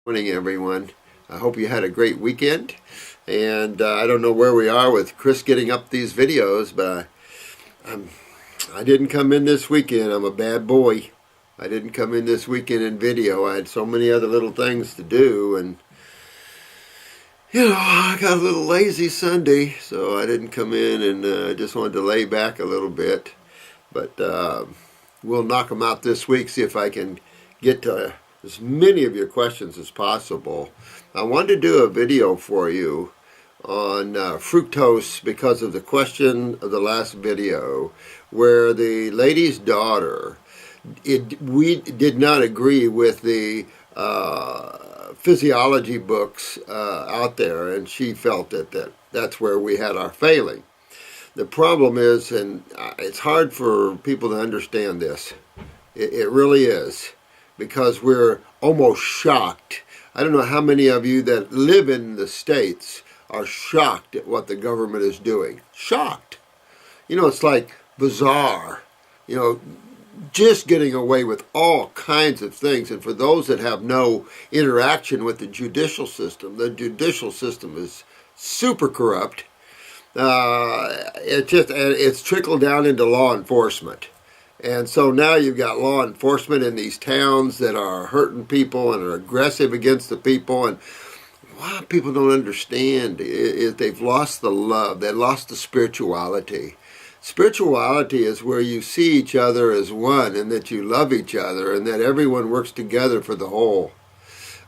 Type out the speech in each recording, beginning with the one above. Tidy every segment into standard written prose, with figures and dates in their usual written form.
Morning, everyone. I hope you had a great weekend. And I don't know where we are with Chris getting up these videos, but I didn't come in this weekend. I'm a bad boy. I didn't come in this weekend in video. I had so many other little things to do, and I got a little lazy Sunday, so I didn't come in, and I just wanted to lay back a little bit. But we'll knock them out this week, see if I can get to as many of your questions as possible. I wanted to do a video for you on fructose because of the question of the last video where the lady's daughter, we did not agree with the physiology books out there, and she felt that's where we had our failing. The problem is, and it's hard for people to understand this, it really is, because we're almost shocked. I don't know how many of you that live in the States are shocked at what the government is doing. Shocked. It's like bizarre. Just getting away with all kinds of things. And for those that have no interaction with the judicial system is super corrupt. It's trickled down into law enforcement. And so now you've got law enforcement in these towns that are hurting people and are aggressive against the people. And what people don't understand is they've lost the love. They've lost the spirituality. Spirituality is where you see each other as one, and that you love each other, and that everyone works together for the whole.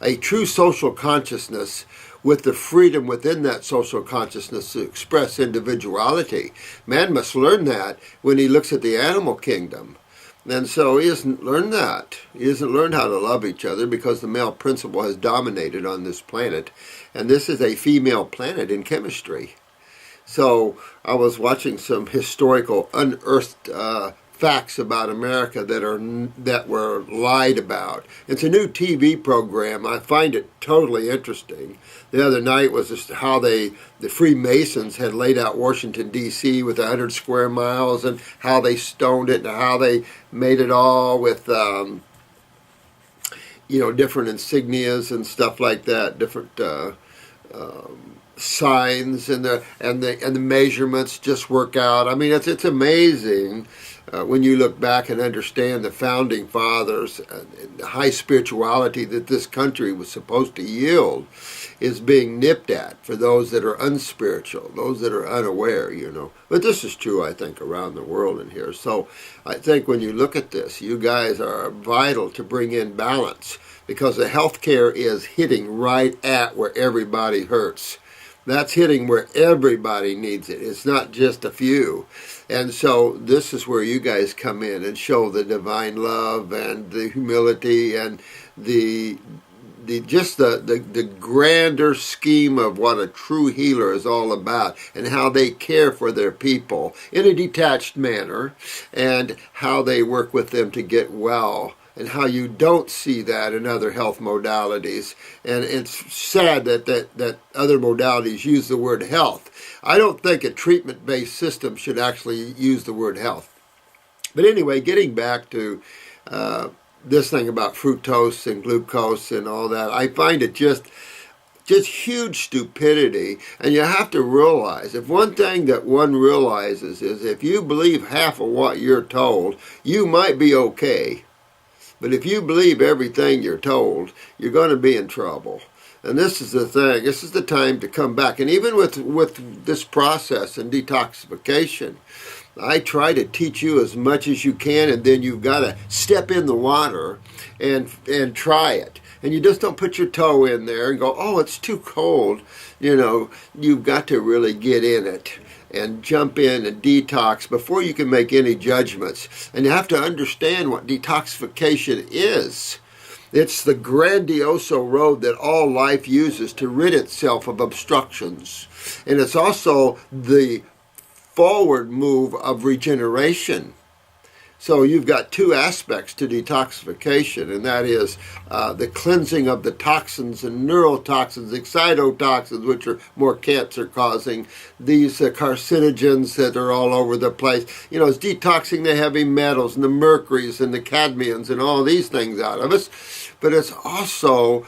A true social consciousness with the freedom within that social consciousness to express individuality. Man must learn that when he looks at the animal kingdom. And so he hasn't learned that. He hasn't learned how to love each other because the male principle has dominated on this planet. And this is a female planet in chemistry. So I was watching some historical unearthed facts about America that were lied about. It's a new TV program. I find it totally interesting. The other night was just how the Freemasons had laid out Washington, D.C. with 100 square miles, and how they stoned it, and how they made it all with different insignias and stuff like that, different signs, and the measurements just work out. I mean, it's amazing when you look back and understand the founding fathers and the high spirituality that this country was supposed to yield is being nipped at for those that are unspiritual, those that are unaware, But this is true, I think, around the world in here. So I think when you look at this, you guys are vital to bring in balance, because the healthcare is hitting right at where everybody hurts. That's hitting where everybody needs it. It's not just a few. And so this is where you guys come in and show the divine love and the humility and the grander scheme of what a true healer is all about, and how they care for their people in a detached manner, and how they work with them to get well, and how you don't see that in other health modalities. And it's sad that other modalities use the word health. I don't think a treatment-based system should actually use the word health. But anyway, getting back to this thing about fructose and glucose and all that, I find it just huge stupidity. And you have to realize, if one thing that one realizes is if you believe half of what you're told, you might be okay. But if you believe everything you're told, you're going to be in trouble. And this is the thing. This is the time to come back. And even with this process and detoxification, I try to teach you as much as you can, and then you've got to step in the water and try it. And you just don't put your toe in there and go, oh, it's too cold. You've got to really get in it and jump in and detox before you can make any judgments. And you have to understand what detoxification is. It's the grandioso road that all life uses to rid itself of obstructions. And it's also the forward move of regeneration. So you've got two aspects to detoxification, and that is the cleansing of the toxins and neurotoxins, excitotoxins, which are more cancer-causing, these carcinogens that are all over the place. It's detoxing the heavy metals and the mercuries and the cadmiums and all these things out of us. but it's also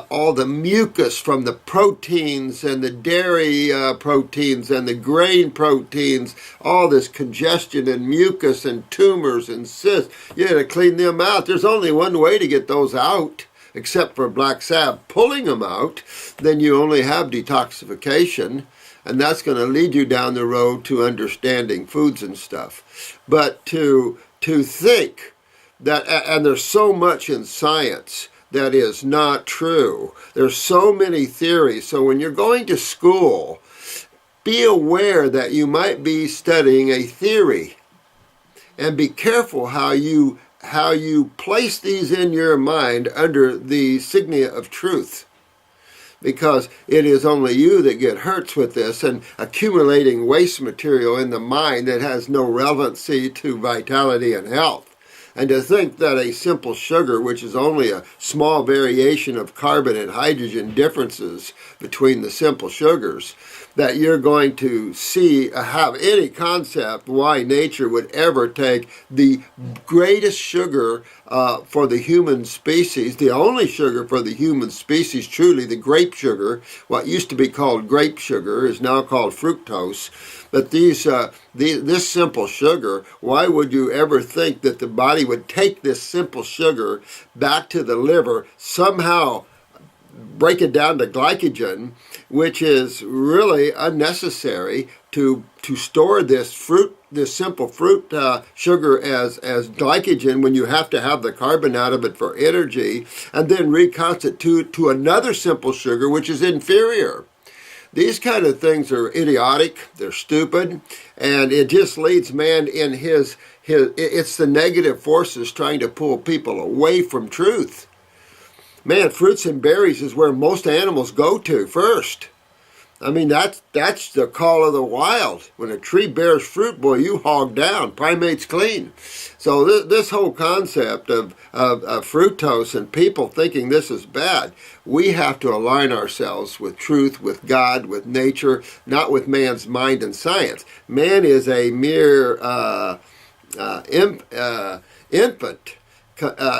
all the mucus from the proteins and the dairy proteins and the grain proteins, all this congestion and mucus and tumors and cysts. You got to clean them out. There's only one way to get those out, except for black sap pulling them out. Then you only have detoxification, and that's going to lead you down the road to understanding foods and stuff. But to think that, and there's so much in science that is not true. There's so many theories. So when you're going to school, be aware that you might be studying a theory, and be careful how you place these in your mind under the signia of truth, because it is only you that get hurt with this and accumulating waste material in the mind that has no relevancy to vitality and health. And to think that a simple sugar, which is only a small variation of carbon and hydrogen differences between the simple sugars, that you're going to have any concept why nature would ever take the greatest sugar for the human species, the only sugar for the human species, truly the grape sugar. What used to be called grape sugar is now called fructose. But this simple sugar, why would you ever think that the body would take this simple sugar back to the liver, somehow break it down to glycogen, which is really unnecessary to store this simple fruit sugar as glycogen, when you have to have the carbon out of it for energy, and then reconstitute to another simple sugar which is inferior. These kind of things are idiotic, they're stupid, and it just leads man in it's the negative forces trying to pull people away from truth. Man, fruits and berries is where most animals go to first. I mean, that's the call of the wild. When a tree bears fruit, boy, you hog down. Primates clean. So this whole concept of fructose and people thinking this is bad, we have to align ourselves with truth, with God, with nature, not with man's mind and science. Man is a mere infant.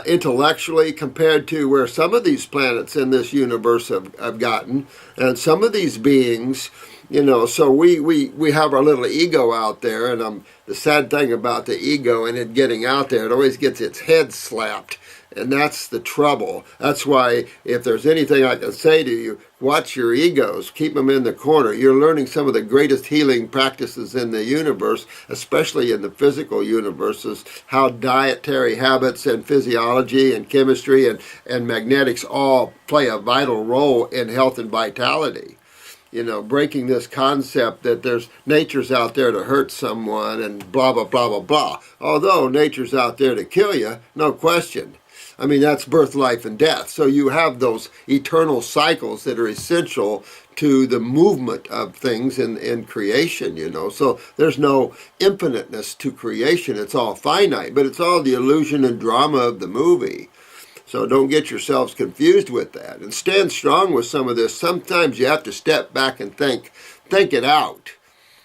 Intellectually, compared to where some of these planets in this universe have gotten, and some of these beings, so we have our little ego out there, and the sad thing about the ego and it getting out there, it always gets its head slapped, and that's the trouble. That's why, if there's anything I can say to you, watch your egos, keep them in the corner. You're learning some of the greatest healing practices in the universe, especially in the physical universes, how dietary habits and physiology and chemistry and magnetics all play a vital role in health and vitality. Breaking this concept that nature's out there to hurt someone and blah, blah, blah, blah, blah. Although nature's out there to kill you, no question. I mean, that's birth, life, and death. So you have those eternal cycles that are essential to the movement of things in creation, So there's no infiniteness to creation. It's all finite, but it's all the illusion and drama of the movie. So don't get yourselves confused with that. And stand strong with some of this. Sometimes you have to step back and think it out.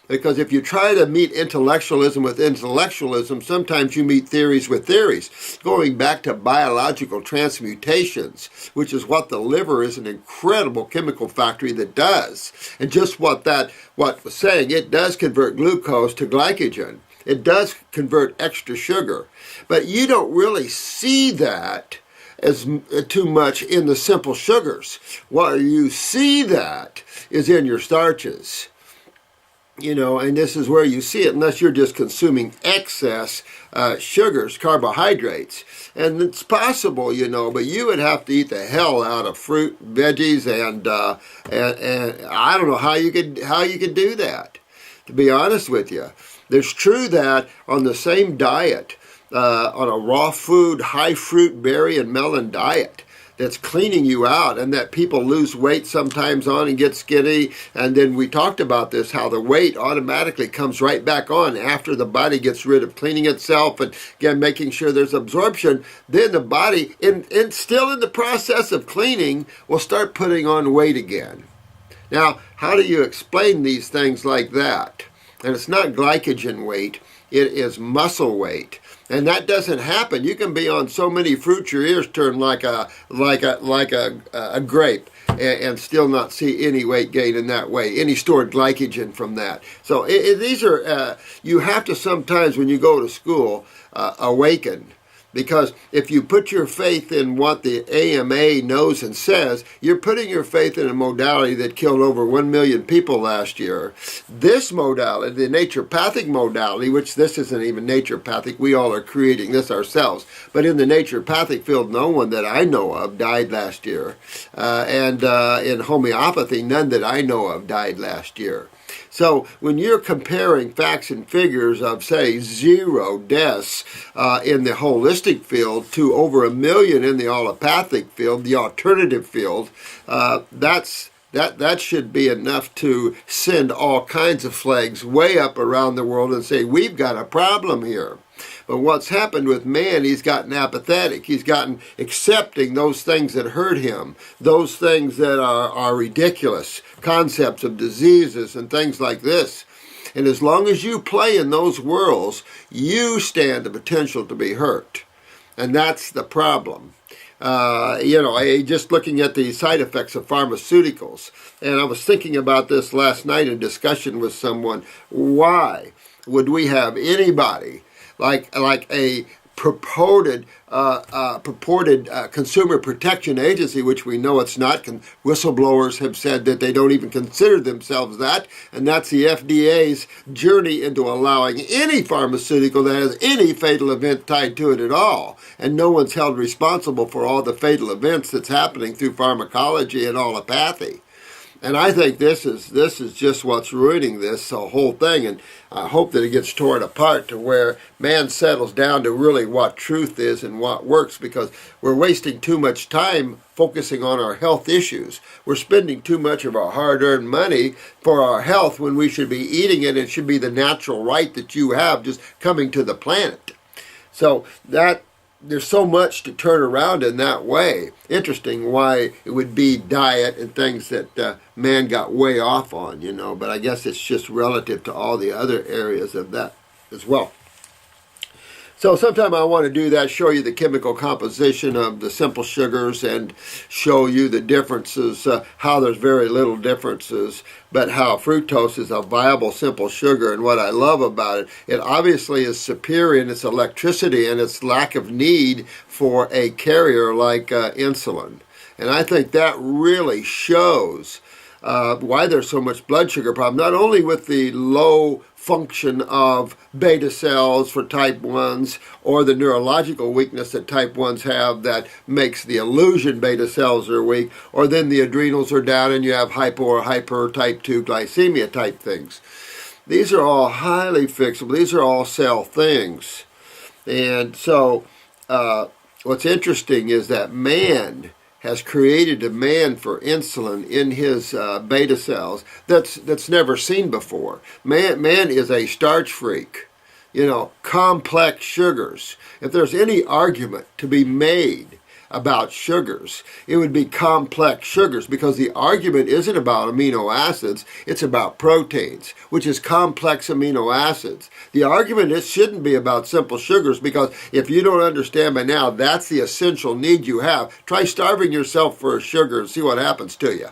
Because if you try to meet intellectualism with intellectualism, sometimes you meet theories with theories. Going back to biological transmutations, which is what the liver is, an incredible chemical factory that does. And just what was saying, it does convert glucose to glycogen. It does convert extra sugar. But you don't really see that as too much in the simple sugars. What you see that is in your starches. And this is where you see it, unless you're just consuming excess sugars, carbohydrates. And it's possible, but you would have to eat the hell out of fruit, veggies, and I don't know how you could do that, to be honest with you. It's true that on the same diet, on a raw food, high fruit, berry, and melon diet, that's cleaning you out, and that people lose weight sometimes on and get skinny. And then we talked about this, how the weight automatically comes right back on after the body gets rid of cleaning itself and again making sure there's absorption. Then the body, still in the process of cleaning, will start putting on weight again. Now, how do you explain these things like that? And it's not glycogen weight, it is muscle weight. And that doesn't happen. You can be on so many fruits your ears turn like a grape, and still not see any weight gain in that way, any stored glycogen from that. So these are you have to sometimes when you go to school awaken. Because if you put your faith in what the AMA knows and says, you're putting your faith in a modality that killed over 1 million people last year. This modality, the naturopathic modality, which this isn't even naturopathic, we all are creating this ourselves. But in the naturopathic field, no one that I know of died last year. And in homeopathy, none that I know of died last year. So when you're comparing facts and figures of, say, 0 deaths in the holistic field to over 1 million in the allopathic field, the alternative field, that should be enough to send all kinds of flags way up around the world and say, we've got a problem here. But what's happened with man, he's gotten apathetic. He's gotten accepting those things that hurt him, those things that are ridiculous, concepts of diseases and things like this. And as long as you play in those worlds, you stand the potential to be hurt. And that's the problem. Just looking at the side effects of pharmaceuticals. And I was thinking about this last night in discussion with someone. Why would we have anybody like a purported consumer protection agency, which we know it's not. Whistleblowers have said that they don't even consider themselves that, and that's the FDA's journey into allowing any pharmaceutical that has any fatal event tied to it at all. And no one's held responsible for all the fatal events that's happening through pharmacology and allopathy. And I think this is just what's ruining this whole thing, and I hope that it gets torn apart to where man settles down to really what truth is and what works, because we're wasting too much time focusing on our health issues. We're spending too much of our hard-earned money for our health when we should be eating it. It should be the natural right that you have just coming to the planet. So that there's so much to turn around in that way. Interesting why it would be diet and things that man got way off on, but I guess it's just relative to all the other areas of that as well. So sometime I want to do that, show you the chemical composition of the simple sugars and show you the differences, how there's very little differences, but how fructose is a viable simple sugar. And what I love about it, it obviously is superior in its electricity and its lack of need for a carrier like insulin. And I think that really shows why there's so much blood sugar problem, not only with the low function of beta cells for type 1s or the neurological weakness that type 1s have that makes the illusion beta cells are weak, or then the adrenals are down and you have hypo or hyper type 2 glycemia type things. These are all highly fixable. These are all cell things. And so what's interesting is that man has created demand for insulin in his beta cells that's never seen before. Man is a starch freak, complex sugars. If there's any argument to be made about sugars, it would be complex sugars, because the argument isn't about amino acids, it's about proteins, which is complex amino acids. The argument shouldn't be about simple sugars, because if you don't understand by now that's the essential need you have, try starving yourself for a sugar and see what happens to you.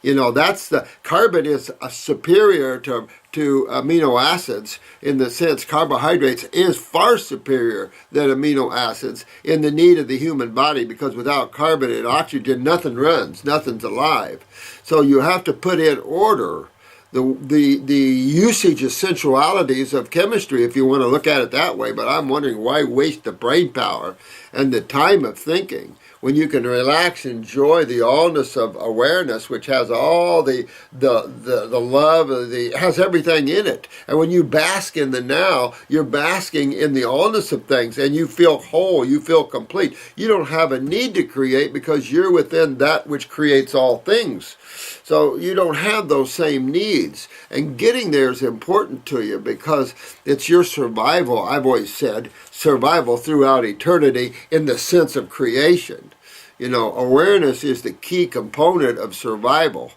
That's the carbon is superior to amino acids in the sense carbohydrates is far superior than amino acids in the need of the human body, because without carbon and oxygen, nothing runs, nothing's alive. So you have to put in order the usage essentialities of chemistry, if you want to look at it that way. But I'm wondering, why waste the brain power and the time of thinking when you can relax, enjoy the allness of awareness, which has all the love, has everything in it. And when you bask in the now, you're basking in the allness of things, and you feel whole, you feel complete. You don't have a need to create, because you're within that which creates all things. So you don't have those same needs. And getting there is important to you, because it's your survival. I've always said survival throughout eternity in the sense of creation. Awareness is the key component of survival,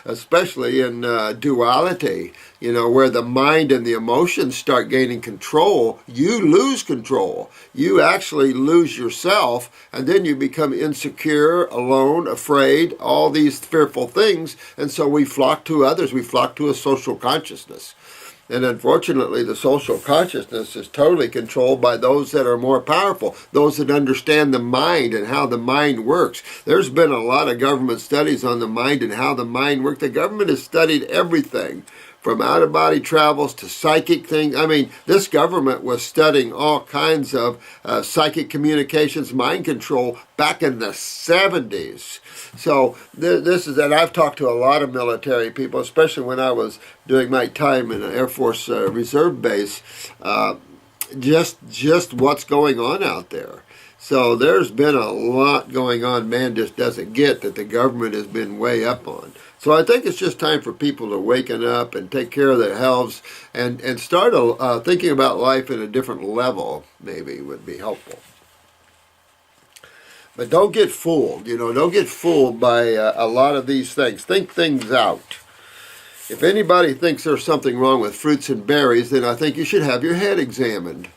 especially in duality, where the mind and the emotions start gaining control. You lose control. You actually lose yourself, and then you become insecure, alone, afraid, all these fearful things, and so we flock to others. We flock to a social consciousness. And unfortunately, the social consciousness is totally controlled by those that are more powerful, those that understand the mind and how the mind works. There's been a lot of government studies on the mind and how the mind works. The government has studied everything from out-of-body travels to psychic things. I mean, this government was studying all kinds of psychic communications, mind control back in the 70s. So this is, and I've talked to a lot of military people, especially when I was doing my time in an Air Force Reserve base, just what's going on out there. So there's been a lot going on man just doesn't get that the government has been way up on. So I think it's just time for people to waken up and take care of their health and start thinking about life at a different level, maybe would be helpful. But don't get fooled, don't get fooled by a lot of these things. Think things out. If anybody thinks there's something wrong with fruits and berries, then I think you should have your head examined.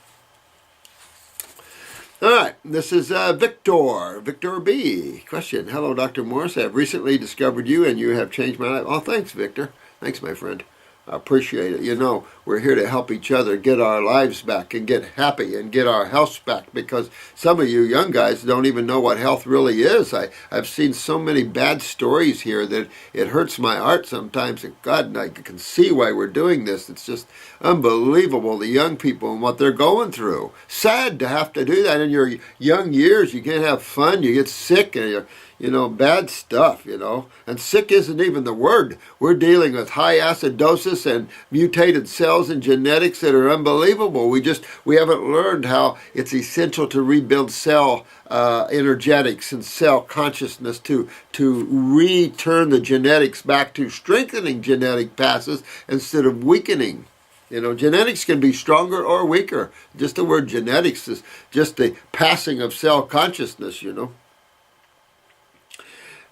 All right, this is Victor B. Question. Hello, Dr. Morris. I have recently discovered you and you have changed my life. Oh, thanks, Victor. Thanks, my friend. I appreciate it. We're here to help each other get our lives back and get happy and get our health back, because some of you young guys don't even know what health really is. I've seen so many bad stories here that it hurts my heart sometimes. And God, and I can see why we're doing this. It's just unbelievable, the young people and what they're going through. Sad to have to do that in your young years. You can't have fun. You get sick and you're bad stuff, and sick isn't even the word. We're dealing with high acidosis and mutated cells and genetics that are unbelievable. We haven't learned how it's essential to rebuild cell energetics and cell consciousness to return the genetics back to strengthening genetic passes instead of weakening. Genetics can be stronger or weaker. Just the word genetics is just the passing of cell consciousness,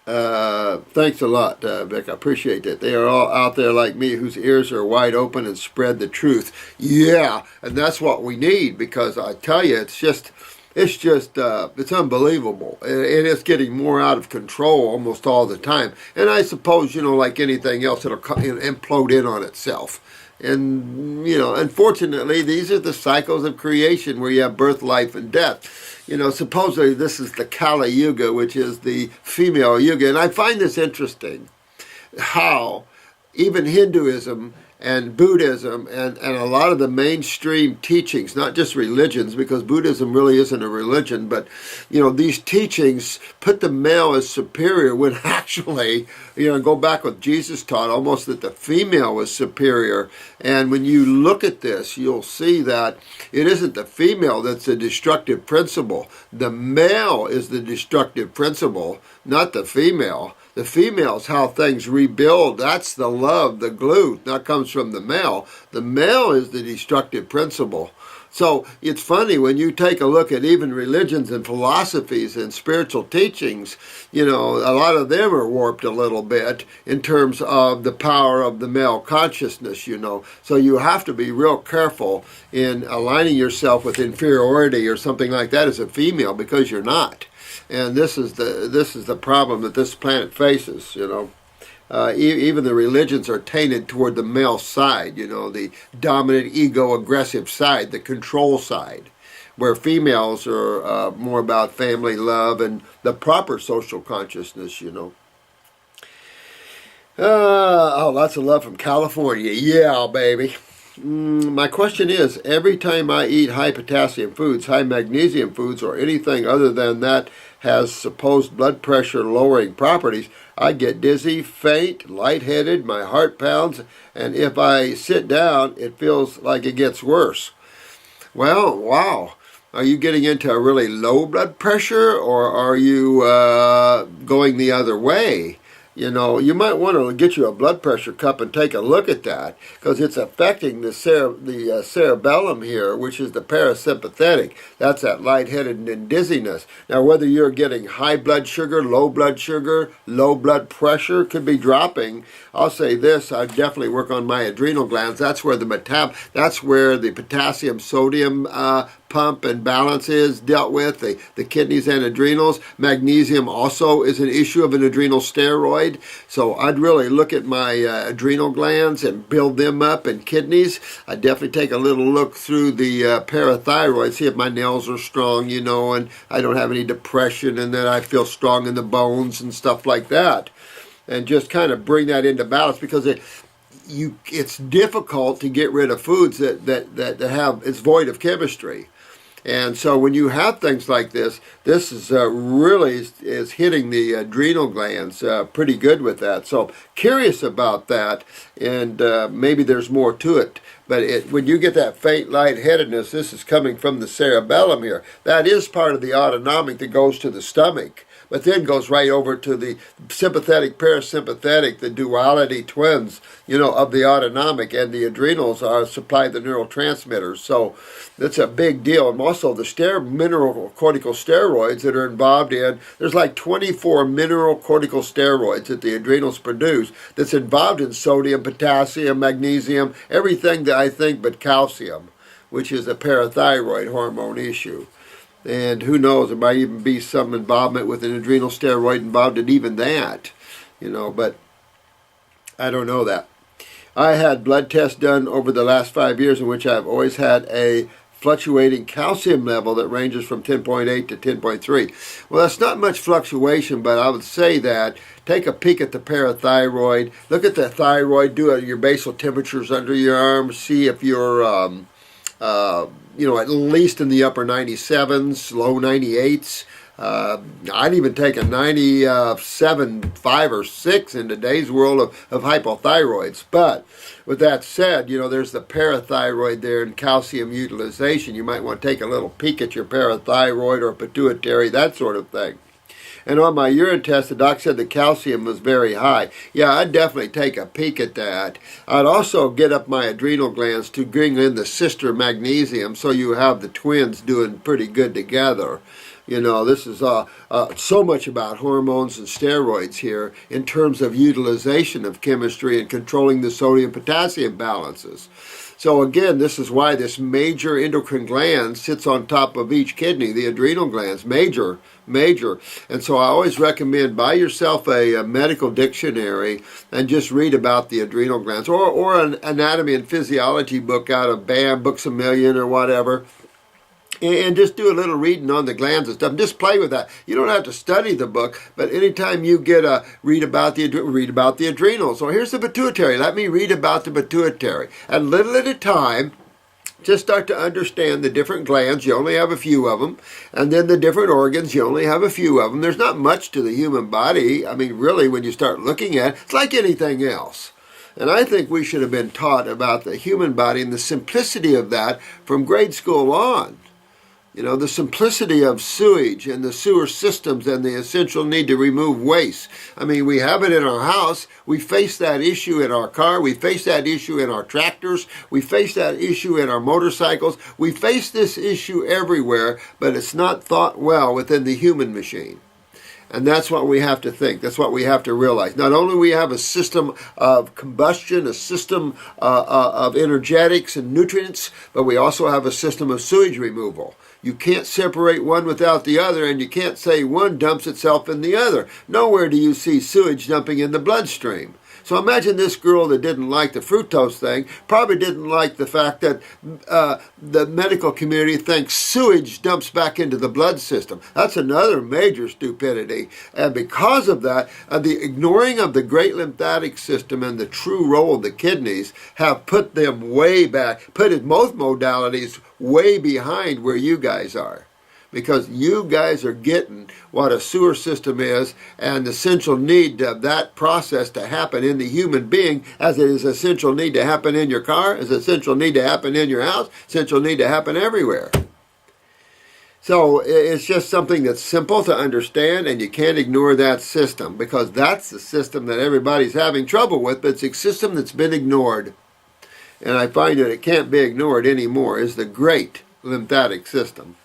Thanks a lot, Vic. I appreciate that. They are all out there like me whose ears are wide open and spread the truth. Yeah, and that's what we need, because I tell you, it's unbelievable. And it's getting more out of control almost all the time. And I suppose, like anything else, it'll implode in on itself. And, unfortunately, these are the cycles of creation where you have birth, life, and death. Supposedly this is the Kali Yuga, which is the female Yuga. And I find this interesting, how even Hinduism and Buddhism and a lot of the mainstream teachings, not just religions, because Buddhism really isn't a religion, but, these teachings put the male as superior when actually, go back what Jesus taught, almost that the female was superior. And when you look at this, you'll see that it isn't the female that's the destructive principle. The male is the destructive principle, not the female. The female is how things rebuild. That's the love, the glue. That comes from the male. The male is the destructive principle. So it's funny when you take a look at even religions and philosophies and spiritual teachings, a lot of them are warped a little bit in terms of the power of the male consciousness, So you have to be real careful in aligning yourself with inferiority or something like that as a female, because you're not. And this is the problem that this planet faces, Even the religions are tainted toward the male side, the dominant, ego, aggressive side, the control side, where females are more about family, love, and the proper social consciousness, lots of love from California. Yeah, baby. My question is, every time I eat high potassium foods, high magnesium foods, or anything other than that has supposed blood pressure lowering properties, I get dizzy, faint, lightheaded, my heart pounds, and if I sit down, it feels like it gets worse. Well, wow. Are you getting into a really low blood pressure, or are you going the other way? You might want to get you a blood pressure cup and take a look at that, because it's affecting the cerebellum here, which is the parasympathetic. That's that lightheaded and dizziness. Now, whether you're getting high blood sugar, low blood pressure could be dropping. I'll say this: I definitely work on my adrenal glands. That's where the potassium sodium pump and balance is dealt with, the kidneys and adrenals. Magnesium also is an issue of an adrenal steroid. So I'd really look at my adrenal glands and build them up, and kidneys. I'd definitely take a little look through the parathyroid, see if my nails are strong, and I don't have any depression, and that I feel strong in the bones and stuff like that. And just kind of bring that into balance, because it's difficult to get rid of foods it's void of chemistry. And so when you have things like this is really hitting the adrenal glands pretty good with that. So curious about that, and maybe there's more to it. But when you get that faint lightheadedness, this is coming from the cerebellum here. That is part of the autonomic that goes to the stomach, but then goes right over to the sympathetic, parasympathetic, the duality twins, of the autonomic, and the adrenals supply the neurotransmitters. So that's a big deal. And also the mineralocorticosteroids that are involved there's like 24 mineralocorticosteroids that the adrenals produce that's involved in sodium, potassium, magnesium, everything that I think but calcium, which is a parathyroid hormone issue. And who knows, there might even be some involvement with an adrenal steroid involved in even that, but I don't know that. I had blood tests done over the last 5 years in which I've always had a fluctuating calcium level that ranges from 10.8 to 10.3. Well, that's not much fluctuation, but I would say that take a peek at the parathyroid, look at the thyroid, do your basal temperatures under your arm, see if you're at least in the upper 97s, low 98s. I'd even take a 97.5 or 6 in today's world of hypothyroids. But with that said, there's the parathyroid there and calcium utilization. You might want to take a little peek at your parathyroid or pituitary, that sort of thing. And on my urine test, the doc said the calcium was very high. Yeah, I'd definitely take a peek at that. I'd also get up my adrenal glands to bring in the sister magnesium, so you have the twins doing pretty good together. This is so much about hormones and steroids here in terms of utilization of chemistry and controlling the sodium-potassium balances. So again, this is why this major endocrine gland sits on top of each kidney, the adrenal glands, major. And so I always recommend buy yourself a medical dictionary and just read about the adrenal glands, or an anatomy and physiology book out of BAM, Books A Million or whatever. And just do a little reading on the glands and stuff. Just play with that. You don't have to study the book, but anytime you get read about the adrenals. So here's the pituitary. Let me read about the pituitary. And little at a time, just start to understand the different glands. You only have a few of them. And then the different organs, you only have a few of them. There's not much to the human body. I mean, really, when you start looking at it, it's like anything else. And I think we should have been taught about the human body and the simplicity of that from grade school on. The simplicity of sewage and the sewer systems and the essential need to remove waste. I mean, we have it in our house. We face that issue in our car. We face that issue in our tractors. We face that issue in our motorcycles. We face this issue everywhere, but it's not thought well within the human machine. And that's what we have to think. That's what we have to realize. Not only do we have a system of combustion, a system of energetics and nutrients, but we also have a system of sewage removal. You can't separate one without the other, and you can't say one dumps itself in the other. Nowhere do you see sewage dumping in the bloodstream. So imagine this girl that didn't like the fructose thing, probably didn't like the fact that the medical community thinks sewage dumps back into the blood system. That's another major stupidity. And because of that, the ignoring of the great lymphatic system and the true role of the kidneys have put them way back, put in both modalities way behind where you guys are. Because you guys are getting what a sewer system is and the essential need of that process to happen in the human being, as it is essential need to happen in your car, as essential need to happen in your house, essential need to happen everywhere. So it's just something that's simple to understand, and you can't ignore that system, because that's the system that everybody's having trouble with, but it's a system that's been ignored. And I find that it can't be ignored anymore, is the great lymphatic system.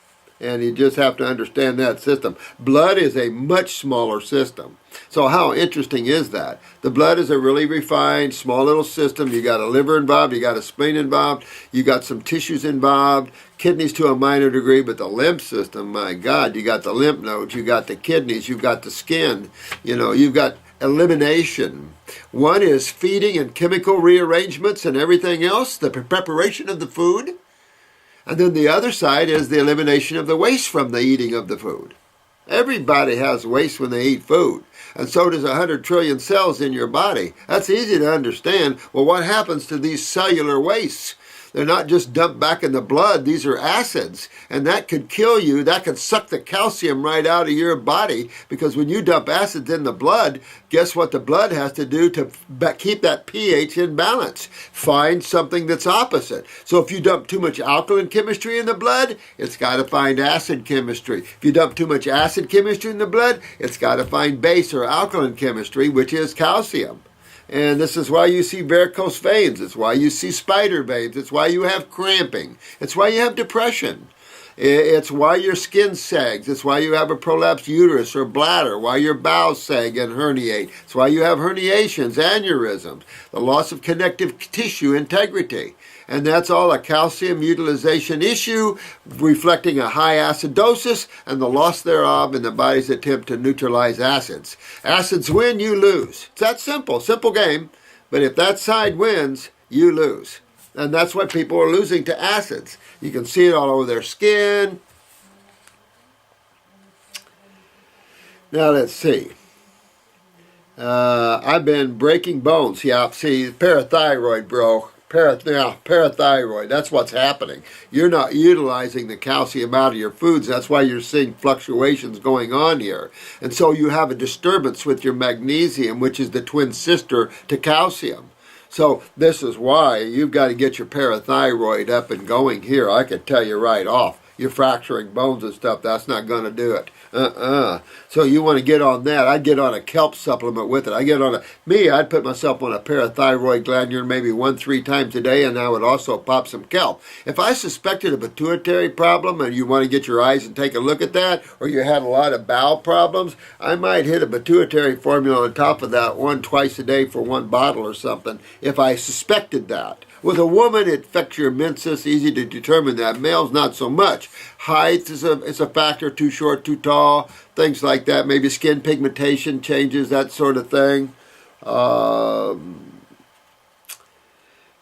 And you just have to understand that system. Blood is a much smaller system. So how interesting is that? The blood is a really refined, small little system. You got a liver involved, you got a spleen involved, you got some tissues involved, kidneys to a minor degree, but the lymph system, my God, you got the lymph nodes, you got the kidneys, you've got the skin, you've got elimination. One is feeding and chemical rearrangements and everything else, the preparation of the food. And then the other side is the elimination of the waste from the eating of the food. Everybody has waste when they eat food. And so does 100 trillion cells in your body. That's easy to understand. Well, what happens to these cellular wastes? They're not just dumped back in the blood. These are acids. And that could kill you. That could suck the calcium right out of your body. Because when you dump acids in the blood, guess what the blood has to do to keep that pH in balance? Find something that's opposite. So if you dump too much alkaline chemistry in the blood, it's got to find acid chemistry. If you dump too much acid chemistry in the blood, it's got to find base or alkaline chemistry, which is calcium. And this is why you see varicose veins. It's why you see spider veins. It's why you have cramping. It's why you have depression. It's why your skin sags. It's why you have a prolapsed uterus or bladder, why your bowels sag and herniate. It's why you have herniations, aneurysms, the loss of connective tissue integrity. And that's all a calcium utilization issue, reflecting a high acidosis and the loss thereof in the body's attempt to neutralize acids. Acids win, you lose. It's that simple, simple game. But if that side wins, you lose. And that's what people are losing to acids. You can see it all over their skin. Now let's see. I've been breaking bones. Yeah, see, parathyroid, bro. Parathyroid, that's what's happening. You're not utilizing the calcium out of your foods. That's why you're seeing fluctuations going on here. And so you have a disturbance with your magnesium, which is the twin sister to calcium. So this is why you've got to get your parathyroid up and going here. I can tell you right off. You're fracturing bones and stuff. That's not going to do it. So you want to get on that. I'd get on a kelp supplement with it. I'd put myself on a parathyroid glandular maybe 1-3 times a day, and I would also pop some kelp. If I suspected a pituitary problem and you want to get your eyes and take a look at that, or you had a lot of bowel problems, I might hit a pituitary formula on top of that twice a day for 1 bottle or something if I suspected that. With a woman, it affects your menses, easy to determine that. Males, not so much. Height is a factor, too short, too tall, things like that. Maybe skin pigmentation changes, that sort of thing.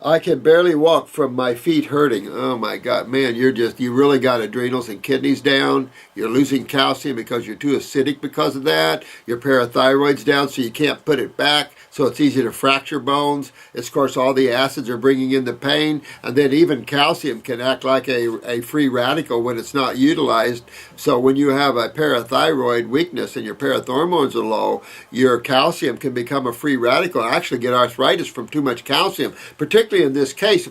I can barely walk from my feet hurting. Oh my God, man, you really got adrenals and kidneys down. You're losing calcium because you're too acidic because of that. Your parathyroid's down, so you can't put it back. So it's easy to fracture bones. Of course, all the acids are bringing in the pain. And then even calcium can act like a free radical when it's not utilized. So when you have a parathyroid weakness and your parathormones are low, your calcium can become a free radical and actually get arthritis from too much calcium. Particularly in this case,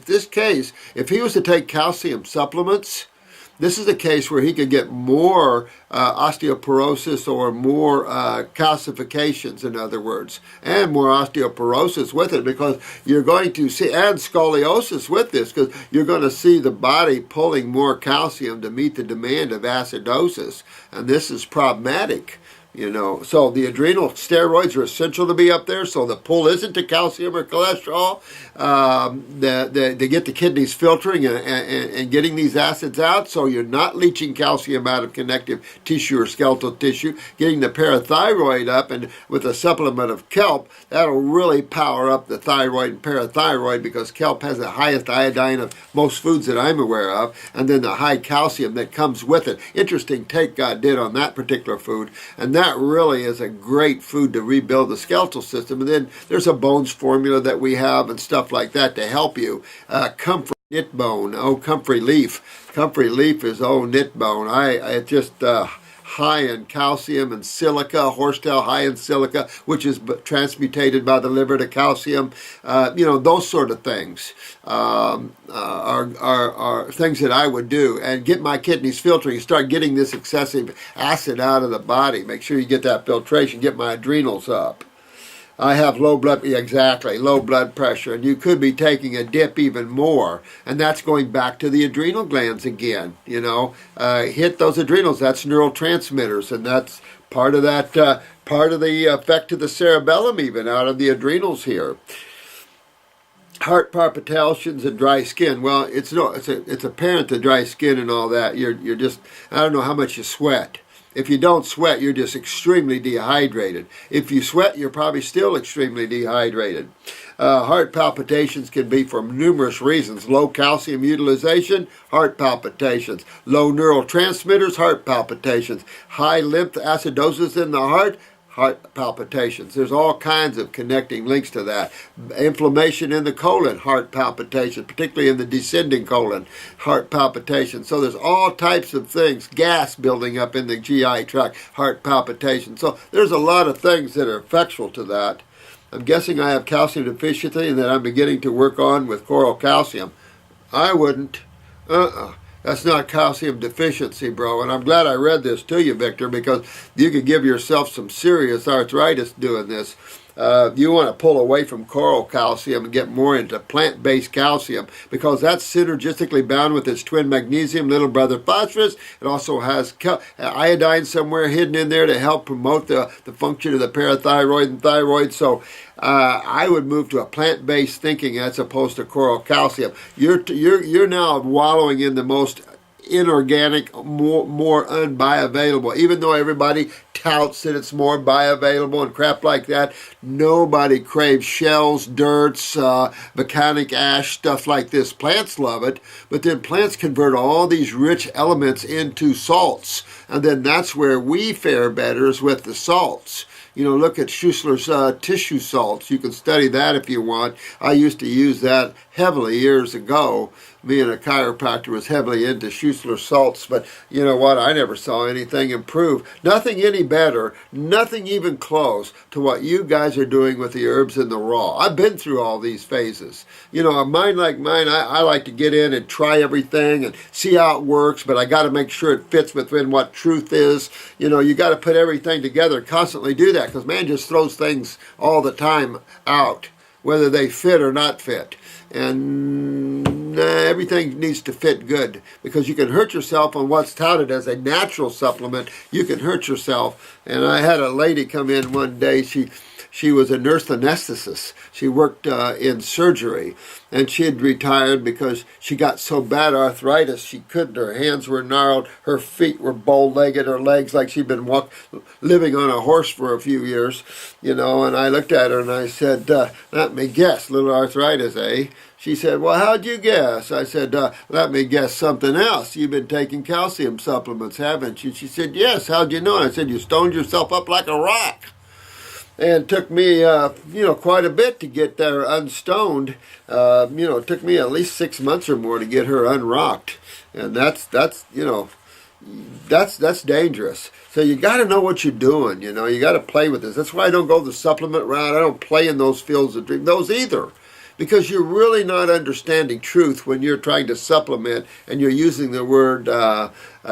if he was to take calcium supplements, this is a case where he could get more osteoporosis or more calcifications, in other words, and more osteoporosis with it, because you're going to see, and scoliosis with this, because you're going to see the body pulling more calcium to meet the demand of acidosis, and this is problematic. So the adrenal steroids are essential to be up there, so the pull isn't to calcium or cholesterol. They get the kidneys filtering and getting these acids out, so you're not leaching calcium out of connective tissue or skeletal tissue. Getting the parathyroid up, and with a supplement of kelp, that'll really power up the thyroid and parathyroid, because kelp has the highest iodine of most foods that I'm aware of, and then the high calcium that comes with it. Interesting take God did on that particular food, and that really is a great food to rebuild the skeletal system. And then there's a bones formula that we have and stuff like that to help you. Comfrey knit bone, comfrey leaf. Comfrey leaf is knit bone. high in calcium and silica, horsetail high in silica, which is transmutated by the liver to calcium. Those sort of things are things that I would do, and get my kidneys filtering, start getting this excessive acid out of the body. Make sure you get that filtration, get my adrenals up. I have low blood pressure, and you could be taking a dip even more, and that's going back to the adrenal glands again. Hit those adrenals. That's neurotransmitters, and that's part of that. Part of the effect of the cerebellum, even out of the adrenals here. Heart palpitations and dry skin. Well, it's apparent, the dry skin and all that. You're just, I don't know how much you sweat. If you don't sweat, you're just extremely dehydrated. If you sweat, you're probably still extremely dehydrated. Heart palpitations can be for numerous reasons. Low calcium utilization, heart palpitations. Low neurotransmitters, heart palpitations. High lymph acidosis in the heart palpitations. There's all kinds of connecting links to that. Inflammation in the colon, heart palpitations, particularly in the descending colon, heart palpitations. So there's all types of things. Gas building up in the GI tract, heart palpitations. So there's a lot of things that are effectual to that. I'm guessing I have calcium deficiency and that I'm beginning to work on with coral calcium. I wouldn't. That's not calcium deficiency, bro. And I'm glad I read this to you, Victor, because you could give yourself some serious arthritis doing this. You want to pull away from coral calcium and get more into plant-based calcium, because that's synergistically bound with its twin magnesium, little brother phosphorus. It also has iodine somewhere hidden in there to help promote the function of the parathyroid and thyroid. So I would move to a plant-based thinking as opposed to coral calcium. You're now wallowing in the most inorganic, more unbioavailable. Even though everybody touts that it's more bioavailable and crap like that, nobody craves shells, dirts, volcanic ash, stuff like this. Plants love it, but then plants convert all these rich elements into salts, and then that's where we fare better, is with the salts. Look at Schussler's tissue salts. You can study that if you want. I used to use that heavily years ago. Me and a chiropractor was heavily into Schussler salts, but you know what? I never saw anything improve. Nothing any better, nothing even close to what you guys are doing with the herbs and the raw. I've been through all these phases. A mind like mine, I like to get in and try everything and see how it works, but I got to make sure it fits within what truth is. You got to put everything together, constantly do that, because man just throws things all the time out, whether they fit or not fit. And everything needs to fit good, because you can hurt yourself on what's touted as a natural supplement. You can hurt yourself. And I had a lady come in one day. She was a nurse anesthetist. She worked in surgery, and she had retired because she got so bad arthritis she couldn't. Her hands were gnarled, her feet were bow-legged, her legs like she'd been living on a horse for a few years, And I looked at her and I said, "Let me guess, little arthritis, eh?" She said, "Well, how'd you guess?" I said, "Let me guess something else. You've been taking calcium supplements, haven't you?" She said, "Yes, how'd you know?" I said, "You stoned yourself up like a rock." And it took me, quite a bit to get there unstoned. It took me at least 6 months or more to get her unrocked. And that's dangerous. So you got to know what you're doing, You got to play with this. That's why I don't go the supplement route. I don't play in those fields of dream, those either. Because you're really not understanding truth when you're trying to supplement and you're using the word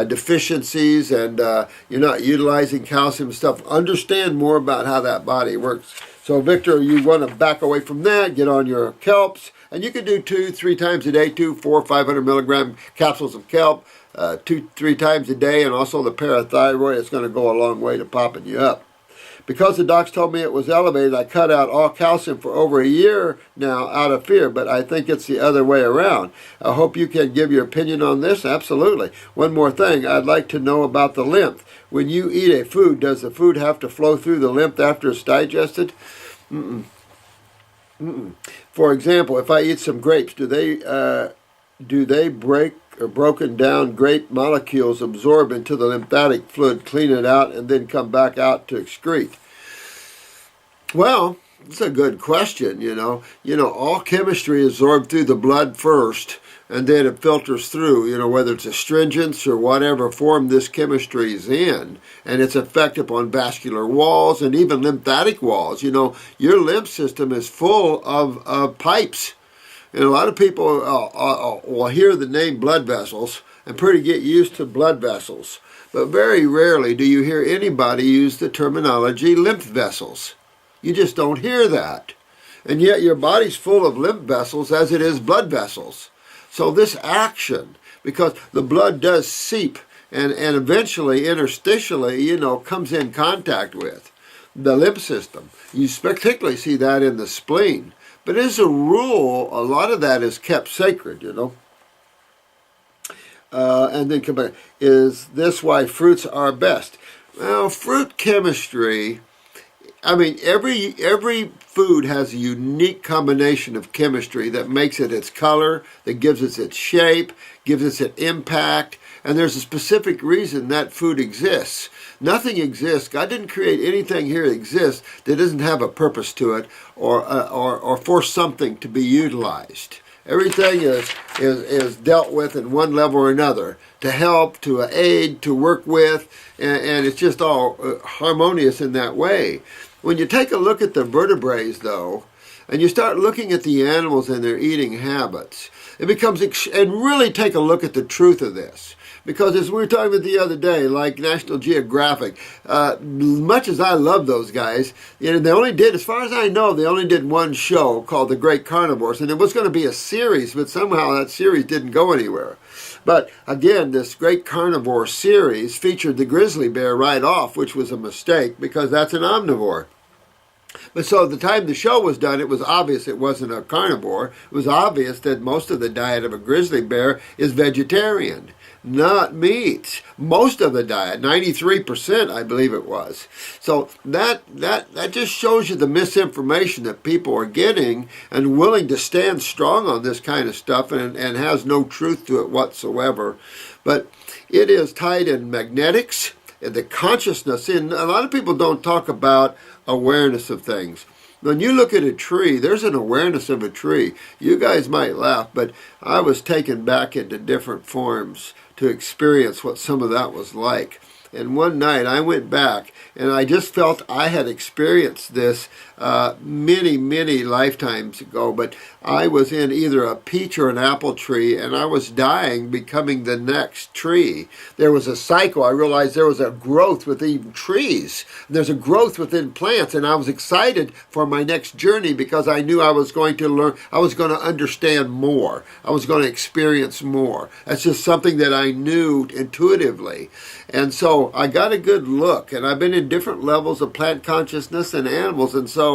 deficiencies and you're not utilizing calcium stuff. Understand more about how that body works. So, Victor, you want to back away from that, get on your kelps, and you can do 2-3 times a day, 400-500 milligram capsules of kelp, 2-3 times a day, and also the parathyroid. It's going to go a long way to popping you up. Because the docs told me it was elevated, I cut out all calcium for over a year now out of fear, but I think it's the other way around. I hope you can give your opinion on this. Absolutely. One more thing, I'd like to know about the lymph. When you eat a food, does the food have to flow through the lymph after it's digested? For example, if I eat some grapes, do they break or broken down grape molecules absorb into the lymphatic fluid, clean it out, and then come back out to excrete? Well, it's a good question, All chemistry is absorbed through the blood first, and then it filters through, whether it's astringents or whatever form this chemistry is in, and its effect upon vascular walls and even lymphatic walls. Your lymph system is full of pipes. And a lot of people will hear the name blood vessels and pretty get used to blood vessels. But very rarely do you hear anybody use the terminology lymph vessels. You just don't hear that. And yet your body's full of lymph vessels as it is blood vessels. So this action, because the blood does seep and eventually, interstitially, comes in contact with the lymph system. You particularly see that in the spleen. But as a rule, a lot of that is kept sacred, and then come back. Is this why fruits are best? Well, fruit chemistry, every food has a unique combination of chemistry that makes it its color, that gives it its shape, gives it its impact, and there's a specific reason that food exists. Nothing exists. God didn't create anything here that exists that doesn't have a purpose to it or for something to be utilized. Everything is dealt with in one level or another, to help, to aid, to work with, and it's just all harmonious in that way. When you take a look at the vertebrates, though, and you start looking at the animals and their eating habits, it becomes, and really take a look at the truth of this. Because as we were talking about the other day, like National Geographic, much as I love those guys, they only did, as far as I know, they only did one show called The Great Carnivores, and it was going to be a series, but somehow that series didn't go anywhere. But again, this Great Carnivore series featured the grizzly bear right off, which was a mistake because that's an omnivore. But so the time the show was done, it was obvious it wasn't a carnivore. It was obvious that most of the diet of a grizzly bear is vegetarian, not meat. Most of the diet, 93%, I believe it was. So that just shows you the misinformation that people are getting and willing to stand strong on this kind of stuff and has no truth to it whatsoever. But it is tied in magnetics, and the consciousness. And a lot of people don't talk about awareness of things. When you look at a tree, there's an awareness of a tree. You guys might laugh, but I was taken back into different forms to experience what some of that was like. And one night I went back and I just felt I had experienced this many, many lifetimes ago, but I was in either a peach or an apple tree and I was dying, becoming the next tree. There was a cycle. I realized there was a growth within trees. There's a growth within plants, and I was excited for my next journey because I knew I was going to learn, I was going to understand more. I was going to experience more. That's just something that I knew intuitively. And so I got a good look, and I've been in different levels of plant consciousness and animals, and so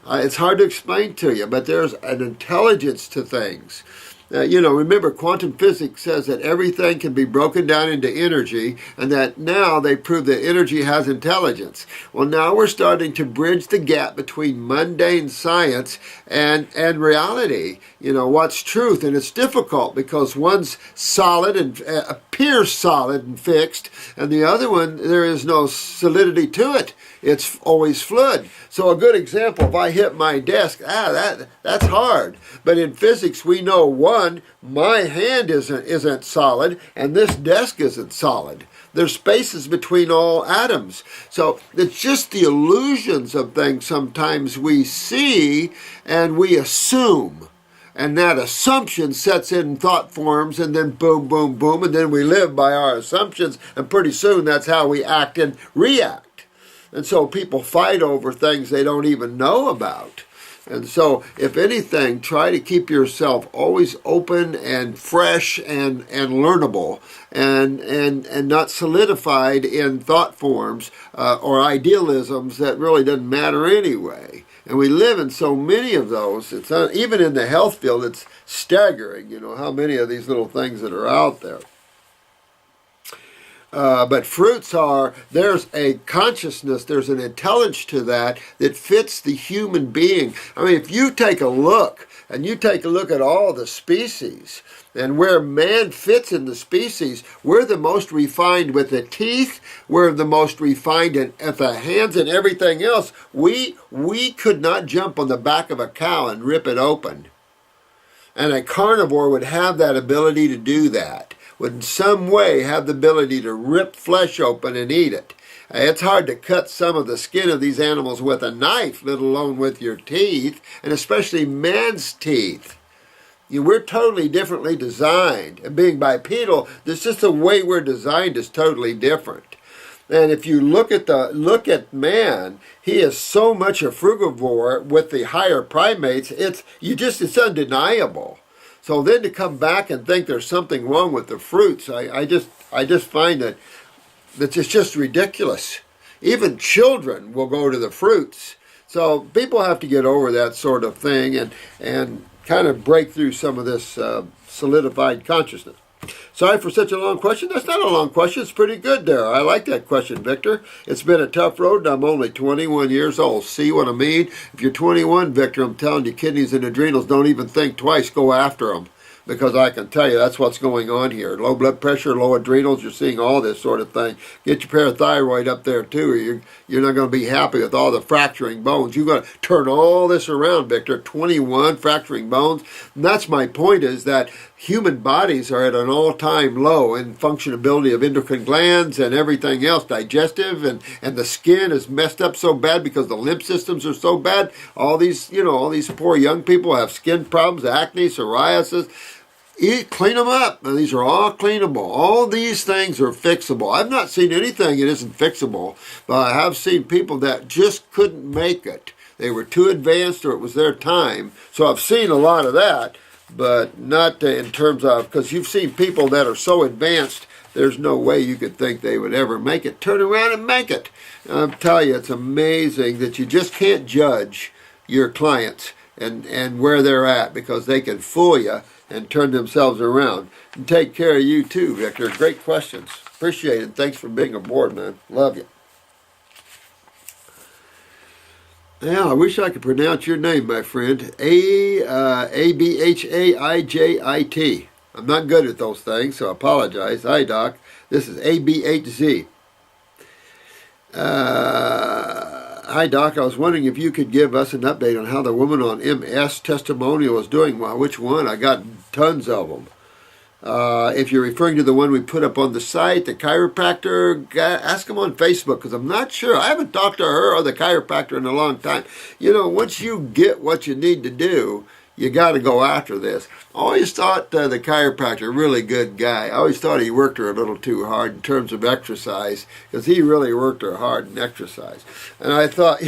it's hard to explain to you, but there's an intelligence to things. Remember, quantum physics says that everything can be broken down into energy, and that now they prove that energy has intelligence. Well, now we're starting to bridge the gap between mundane science and reality. What's truth? And it's difficult because one's solid and appears solid and fixed, and the other one, there is no solidity to it. It's always fluid. So a good example, if I hit my desk, that's hard. But in physics, we know, one, my hand isn't solid, and this desk isn't solid. There's spaces between all atoms. So it's just the illusions of things sometimes we see and we assume. And that assumption sets in thought forms, and then boom, boom, boom, and then we live by our assumptions, and pretty soon that's how we act and react. And so people fight over things they don't even know about. And so, if anything, try to keep yourself always open and fresh and learnable and not solidified in thought forms or idealisms that really doesn't matter anyway. And we live in so many of those. It's not, even in the health field, it's staggering, how many of these little things that are out there. But fruits there's a consciousness, there's an intelligence to that fits the human being. If you take a look, and you take a look at all the species, and where man fits in the species, we're the most refined with the teeth, we're the most refined at the hands and everything else. We could not jump on the back of a cow and rip it open. And a carnivore would have that ability to do that, would in some way have the ability to rip flesh open and eat it. It's hard to cut some of the skin of these animals with a knife, let alone with your teeth, and especially man's teeth. We're totally differently designed. And being bipedal, this just the way we're designed is totally different. And if you look at man, he is so much a frugivore with the higher primates. It's undeniable. So then to come back and think there's something wrong with the fruits, I just find that it's just ridiculous. Even children will go to the fruits. So people have to get over that sort of thing and kind of break through some of this solidified consciousness. Sorry for such a long question. That's not a long question. It's pretty good there. I like that question, Victor. It's been a tough road, and I'm only 21 years old. See what I mean? If you're 21, Victor, I'm telling you, kidneys and adrenals, don't even think twice. Go after them. Because I can tell you that's what's going on here. Low blood pressure, low adrenals, you're seeing all this sort of thing. Get your parathyroid up there too, or you're not going to be happy with all the fracturing bones. You've got to turn all this around, Victor. 21 fracturing bones. And that's my point, is that human bodies are at an all-time low in functionability of endocrine glands and everything else, digestive, and the skin is messed up so bad because the lymph systems are so bad. All these poor young people have skin problems, acne, psoriasis. Clean them up. Now, these are all cleanable. All these things are fixable. I've not seen anything that isn't fixable, but I have seen people that just couldn't make it. They were too advanced, or it was their time. So I've seen a lot of that, but not in terms of, because you've seen people that are so advanced, there's no way you could think they would ever make it. Turn around and make it. I'm telling you, it's amazing that you just can't judge your clients and where they're at, because they can fool you and turn themselves around. And take care of you too, Victor. Great questions. Appreciate it. Thanks for being aboard, man. Love you. Yeah, I wish I could pronounce your name, my friend. Abhaijit. I'm not good at those things, so I apologize. Hi, Doc. This is ABHZ. Hi, Doc. I was wondering if you could give us an update on how the woman on MS testimonial is doing. Well, which one? I got tons of them. If you're referring to the one we put up on the site, the chiropractor, ask them on Facebook, because I'm not sure. I haven't talked to her or the chiropractor in a long time. Once you get what you need to do, you got to go after this. I always thought the chiropractor, really good guy. I always thought he worked her a little too hard in terms of exercise, because he really worked her hard in exercise. And I thought,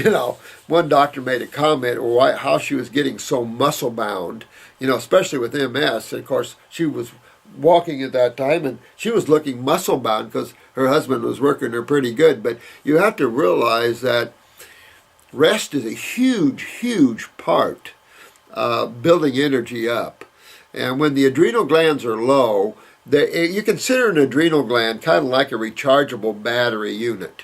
one doctor made a comment on how she was getting so muscle bound, especially with MS. And of course, she was walking at that time, and she was looking muscle bound because her husband was working her pretty good. But you have to realize that rest is a huge, huge part building energy up. And when the adrenal glands are low, you consider an adrenal gland kind of like a rechargeable battery unit.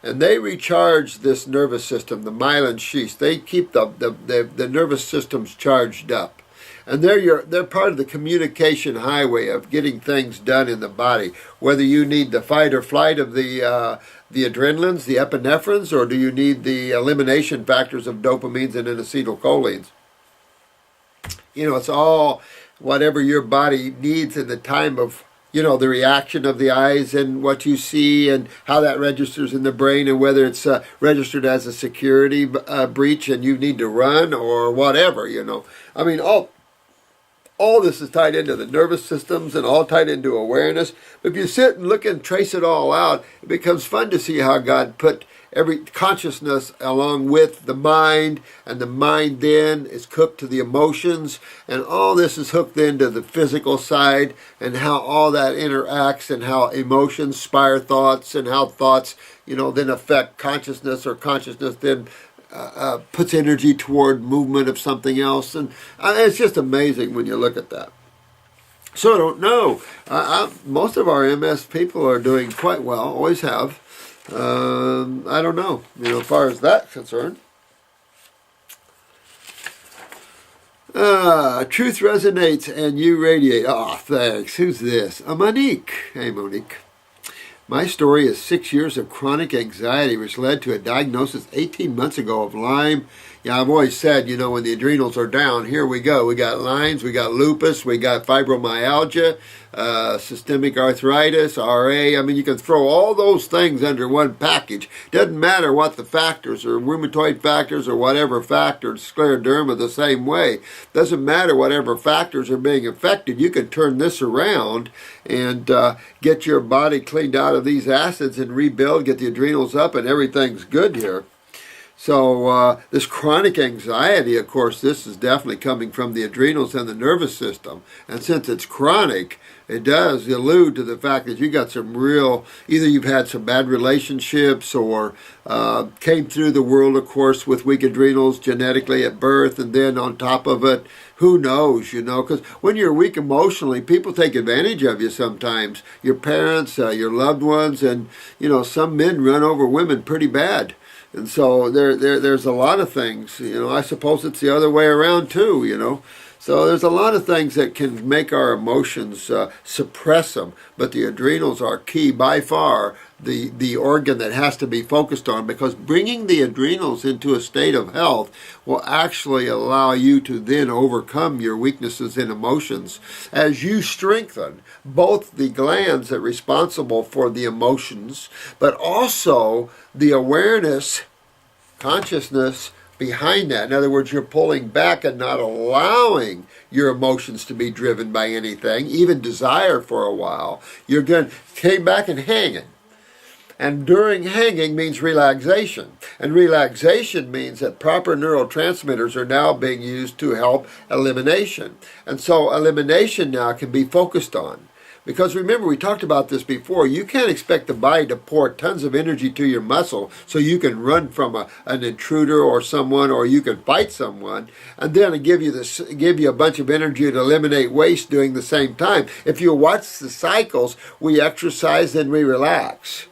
And they recharge this nervous system, the myelin sheaths. They keep the nervous systems charged up. And they're part of the communication highway of getting things done in the body. Whether you need the fight or flight of the adrenalines, the epinephrines, or do you need the elimination factors of dopamines and acetylcholines. It's all whatever your body needs in the time of, the reaction of the eyes and what you see and how that registers in the brain, and whether it's registered as a security breach and you need to run or whatever, I mean, all this is tied into the nervous systems and all tied into awareness. But if you sit and look and trace it all out, it becomes fun to see how God put every consciousness along with the mind, and the mind then is hooked to the emotions, and all this is hooked into the physical side, and how all that interacts, and how emotions inspire thoughts, and how thoughts, then affect consciousness, or consciousness then puts energy toward movement of something else. And it's just amazing when you look at that. So I don't know. Most of our MS people are doing quite well, always have. I don't know, as far as that's concerned. Truth resonates and you radiate. Oh, thanks. Who's this? Monique. Hey, Monique. My story is 6 years of chronic anxiety, which led to a diagnosis 18 months ago of Lyme. Yeah, I've always said, when the adrenals are down, here we go. We got Lyme's, we got lupus, we got fibromyalgia, systemic arthritis, RA. I mean, you can throw all those things under one package. Doesn't matter what the factors are, rheumatoid factors or whatever factors, scleroderma the same way. Doesn't matter whatever factors are being affected. You can turn this around and get your body cleaned out of these acids and rebuild, get the adrenals up, and everything's good here. So this chronic anxiety, of course, this is definitely coming from the adrenals and the nervous system. And since it's chronic, it does allude to the fact that you got some real, either you've had some bad relationships or came through the world, of course, with weak adrenals genetically at birth, and then on top of it, who knows, because when you're weak emotionally, people take advantage of you sometimes. Your parents, your loved ones, and, some men run over women pretty bad. And so there's a lot of things, I suppose it's the other way around too, So there's a lot of things that can make our emotions suppress them, but the adrenals are key by far, the organ that has to be focused on, because bringing the adrenals into a state of health will actually allow you to then overcome your weaknesses in emotions as you strengthen both the glands that are responsible for the emotions, but also the awareness, consciousness behind that. In other words, you're pulling back and not allowing your emotions to be driven by anything, even desire for a while. You're going to came back and hanging. And during hanging means relaxation. And relaxation means that proper neurotransmitters are now being used to help elimination. And so elimination now can be focused on. Because remember, we talked about this before, you can't expect the body to pour tons of energy to your muscle so you can run from an intruder or someone, or you can fight someone, and then give you a bunch of energy to eliminate waste doing the same time. If you watch the cycles, we exercise, then we relax.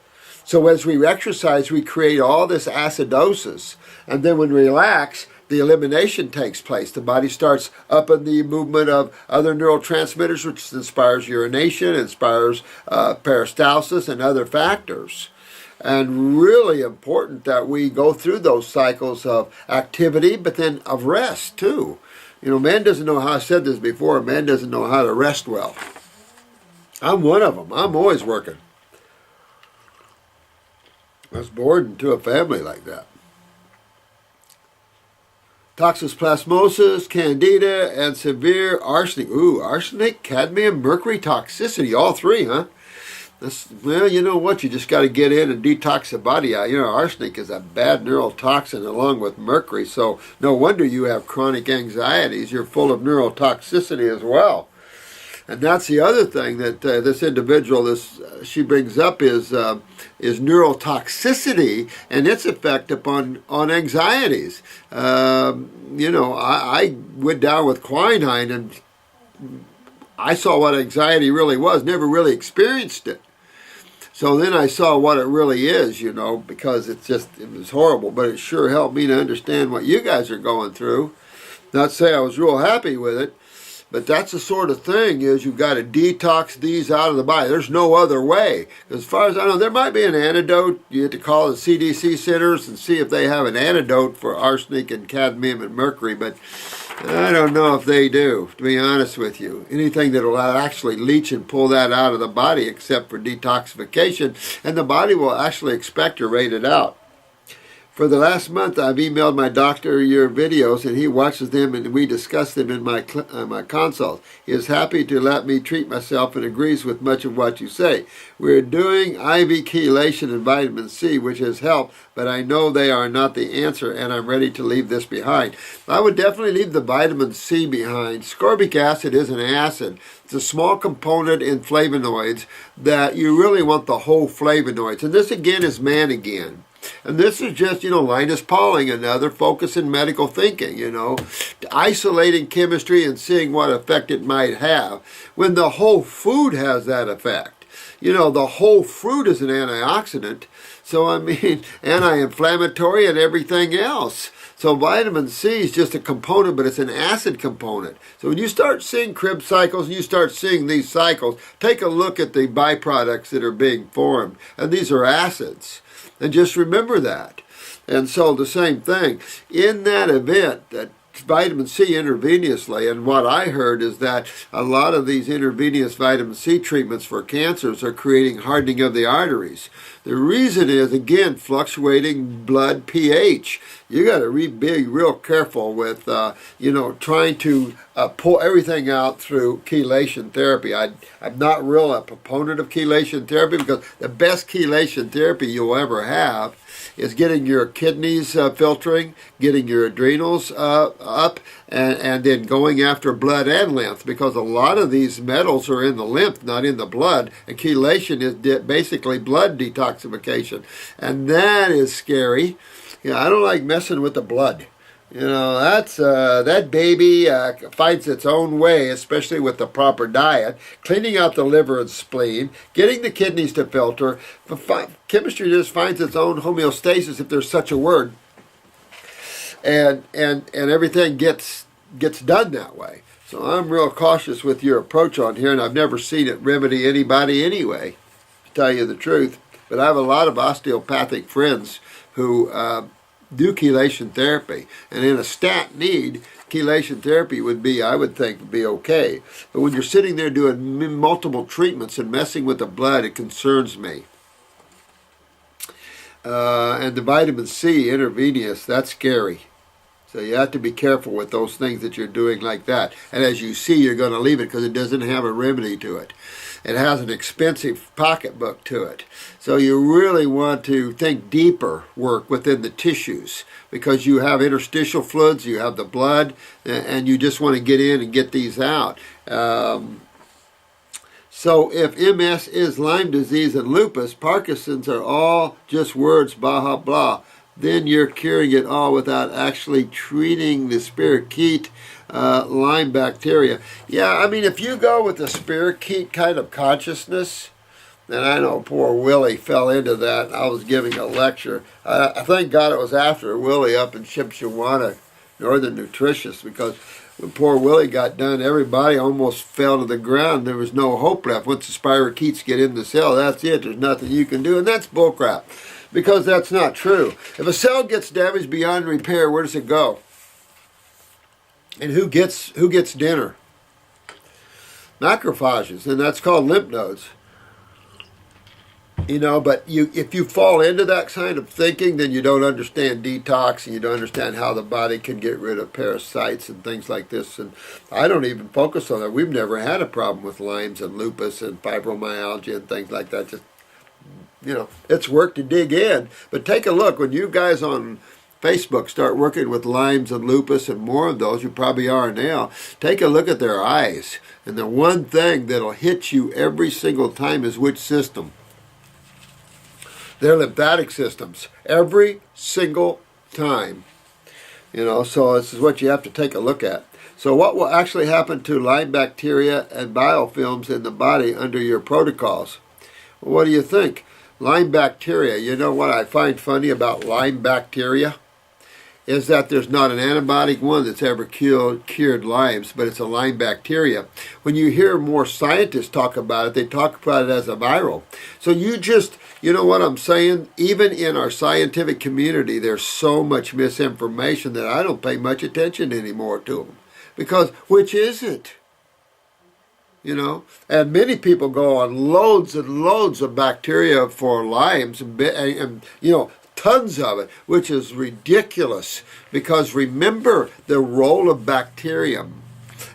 So as we exercise, we create all this acidosis, and then when we relax, the elimination takes place. The body starts upping the movement of other neurotransmitters, which inspires urination, inspires peristalsis, and other factors. And really important that we go through those cycles of activity, but then of rest too. Man doesn't know how, I said this before, man doesn't know how to rest well. I'm one of them. I'm always working. I was born into a family like that. Toxoplasmosis, candida, and severe arsenic. Ooh, arsenic, cadmium, mercury toxicity, all three, huh? Well, you know what? You just got to get in and detox the body out. Arsenic is a bad neurotoxin along with mercury, so no wonder you have chronic anxieties. You're full of neurotoxicity as well. And that's the other thing that this individual, she brings up is neurotoxicity and its effect on anxieties. I went down with quinine and I saw what anxiety really was, never really experienced it. So then I saw what it really is, because it was horrible, but it sure helped me to understand what you guys are going through. Not to say I was real happy with it, but that's the sort of thing is you've got to detox these out of the body. There's no other way. As far as I know, there might be an antidote. You have to call the CDC centers and see if they have an antidote for arsenic and cadmium and mercury, but I don't know if they do, to be honest with you. Anything that will actually leach and pull that out of the body except for detoxification, and the body will actually expectorate it out. For the last month, I've emailed my doctor your videos, and he watches them, and we discuss them in my consults. He is happy to let me treat myself and agrees with much of what you say. We're doing IV chelation and vitamin C, which has helped, but I know they are not the answer, and I'm ready to leave this behind. I would definitely leave the vitamin C behind. Ascorbic acid is an acid. It's a small component in flavonoids that you really want the whole flavonoids. And this, again, is man again. And this is just, Linus Pauling, another focus in medical thinking, isolating chemistry and seeing what effect it might have. When the whole food has that effect. The whole fruit is an antioxidant. So, anti-inflammatory and everything else. So vitamin C is just a component, but it's an acid component. So when you start seeing Krebs cycles and you start seeing these cycles, take a look at the byproducts that are being formed. And these are acids. And just remember that. And so the same thing. In that event, that vitamin C intravenously, and what I heard is that a lot of these intravenous vitamin C treatments for cancers are creating hardening of the arteries. The reason is, again, fluctuating blood pH. You got to be real careful with, trying to pull everything out through chelation therapy. I'm not real a proponent of chelation therapy, because the best chelation therapy you'll ever have is getting your kidneys filtering, getting your adrenals up, and then going after blood and lymph, because a lot of these metals are in the lymph, not in the blood, and chelation is basically blood detoxification, and that is scary. I don't like messing with the blood. That's that baby finds its own way, especially with the proper diet, cleaning out the liver and spleen, getting the kidneys to filter. Chemistry just finds its own homeostasis, if there's such a word, and everything gets done that way. So I'm real cautious with your approach on here, and I've never seen it remedy anybody anyway, to tell you the truth. But I have a lot of osteopathic friends who do chelation therapy, and in a stat need, chelation therapy would be, I would think, would be okay. But when you're sitting there doing multiple treatments and messing with the blood, it concerns me. And the vitamin C intravenous, that's scary. So you have to be careful with those things that you're doing like that. And as you see, you're going to leave it because it doesn't have a remedy to it. It has an expensive pocketbook to it. So you really want to think deeper work within the tissues, because you have interstitial fluids, you have the blood, and you just want to get in and get these out. So if MS is Lyme disease and lupus, Parkinson's are all just words, blah, blah, blah. Then you're curing it all without actually treating the spirochete Lyme bacteria. Yeah, I mean, if you go with the spirochete kind of consciousness, and I know poor Willie fell into that. I was giving a lecture. I thank God it was after Willie up in Shipshewana, Northern Nutritious, because when poor Willie got done, everybody almost fell to the ground. There was no hope left. Once the spirochetes get in the cell, that's it. There's nothing you can do, and that's bullcrap, because that's not true. If a cell gets damaged beyond repair, where does it go? And who gets dinner? Macrophages, and that's called lymph nodes. But if you fall into that kind of thinking, then you don't understand detox, and you don't understand how the body can get rid of parasites and things like this. And I don't even focus on that. We've never had a problem with Lyme's and lupus and fibromyalgia and things like that. Just, it's work to dig in. But take a look. When you guys on Facebook start working with Lyme's and lupus and more of those, you probably are now, take a look at their eyes. And the one thing that'll hit you every single time is which system? Their lymphatic systems. Every single time. So this is what you have to take a look at. So what will actually happen to Lyme bacteria and biofilms in the body under your protocols? Well, what do you think? Lyme bacteria, you know what I find funny about Lyme bacteria? Is that there's not an antibiotic one that's ever cured Lyme's, but it's a Lyme bacteria. When you hear more scientists talk about it, they talk about it as a viral. So you know what I'm saying? Even in our scientific community, there's so much misinformation that I don't pay much attention anymore to them. Because, which is it? And many people go on loads and loads of bacteria for Lyme's and tons of it, which is ridiculous, because remember the role of bacterium.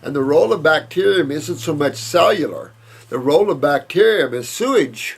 And the role of bacterium isn't so much cellular. The role of bacterium is sewage.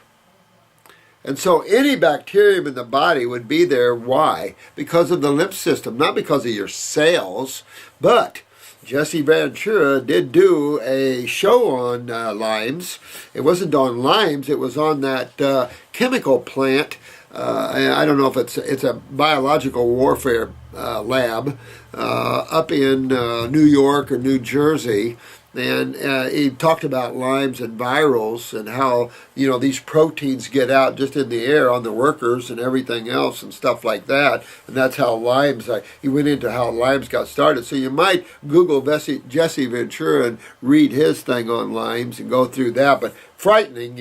And so any bacterium in the body would be there. Why? Because of the lymph system, not because of your cells. But Jesse Ventura did do a show on Lyme's. It wasn't on Lyme's, it was on that chemical plant. I don't know if it's a biological warfare lab up in New York or New Jersey. And he talked about Lyme's and virals and how, these proteins get out just in the air on the workers and everything else and stuff like that. And that's how Lyme's, he went into how Lyme's got started. So you might Google Jesse Ventura and read his thing on Lyme's and go through that. But frightening,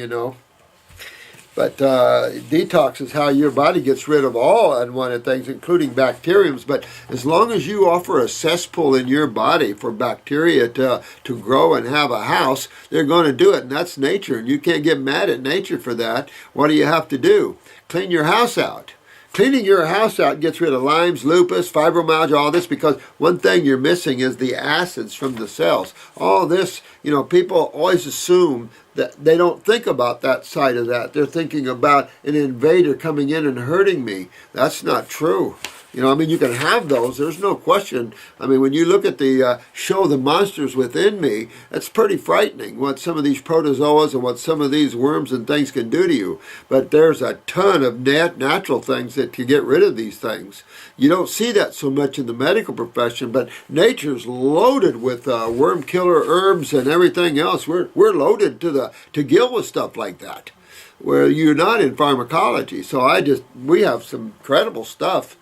But detox is how your body gets rid of all unwanted things, including bacteriums. But as long as you offer a cesspool in your body for bacteria to grow and have a house, they're going to do it. And that's nature. And you can't get mad at nature for that. What do you have to do? Clean your house out. Cleaning your house out gets rid of Lyme's, lupus, fibromyalgia, all this, because one thing you're missing is the acids from the cells. All this, people always assume that they don't think about that side of that. They're thinking about an invader coming in and hurting me. That's not true. You can have those. There's no question. When you look at the show The Monsters Within Me, it's pretty frightening what some of these protozoas and what some of these worms and things can do to you. But there's a ton of natural things that can get rid of these things. You don't see that so much in the medical profession, but nature's loaded with worm killer herbs and everything else. We're loaded to gill with stuff like that, where you're not in pharmacology. So we have some incredible stuff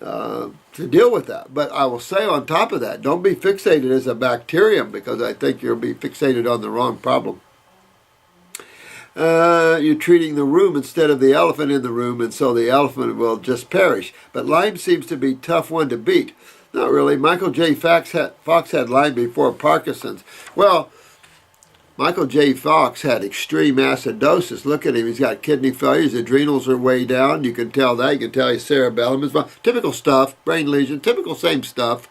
to deal with that. But I will say on top of that, don't be fixated as a bacterium, because I think you'll be fixated on the wrong problem. You're treating the room instead of the elephant in the room, and so the elephant will just perish. But Lyme seems to be a tough one to beat. Not really. Michael J. Fox had Lyme before Parkinson's. Well, Michael J. Fox had extreme acidosis. Look at him. He's got kidney failure. His adrenals are way down. You can tell that. You can tell his cerebellum is fine. Typical stuff. Brain lesion. Typical same stuff.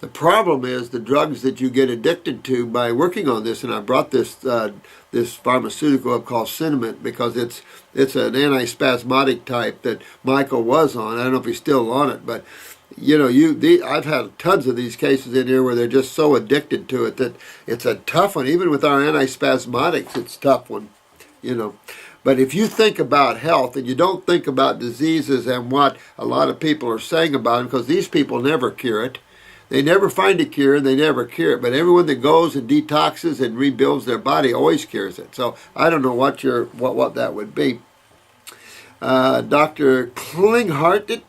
The problem is the drugs that you get addicted to by working on this. And I brought this pharmaceutical up called Cinnamon, because it's an antispasmodic type that Michael was on. I don't know if he's still on it, but I've had tons of these cases in here where they're just so addicted to it that it's a tough one. Even with our antispasmodics, it's a tough one, But if you think about health and you don't think about diseases and what a lot of people are saying about them, because these people never cure it. They never find a cure and they never cure it. But everyone that goes and detoxes and rebuilds their body always cures it. So I don't know what that would be. Dr. Klinghardt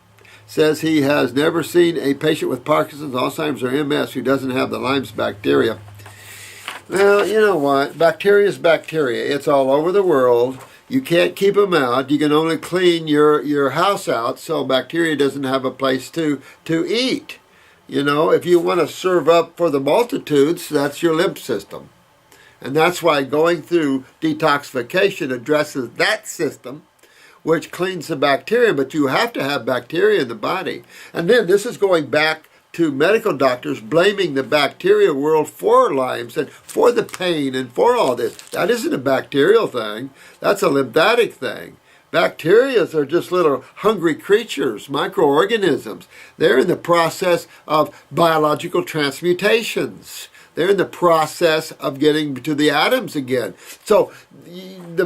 says he has never seen a patient with Parkinson's, Alzheimer's, or MS who doesn't have the Lyme's bacteria. Well, you know what? Bacteria is bacteria. It's all over the world. You can't keep them out. You can only clean your house out so bacteria doesn't have a place to eat. If you want to serve up for the multitudes, that's your lymph system. And that's why going through detoxification addresses that system, which cleans the bacteria, but you have to have bacteria in the body. And then this is going back to medical doctors blaming the bacteria world for Lyme's and for the pain and for all this. That isn't a bacterial thing. That's a lymphatic thing. Bacteria are just little hungry creatures, microorganisms. They're in the process of biological transmutations. They're in the process of getting to the atoms again. So the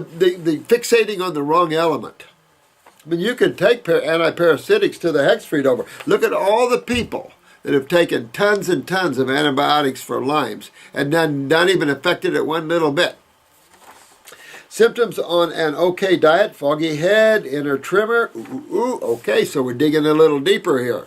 fixating on the wrong element. You can take antiparasitics to the hex freed over. Look at all the people that have taken tons and tons of antibiotics for Lyme's and not even affected it one little bit. Symptoms on an okay diet: foggy head, inner tremor. Okay, so we're digging a little deeper here.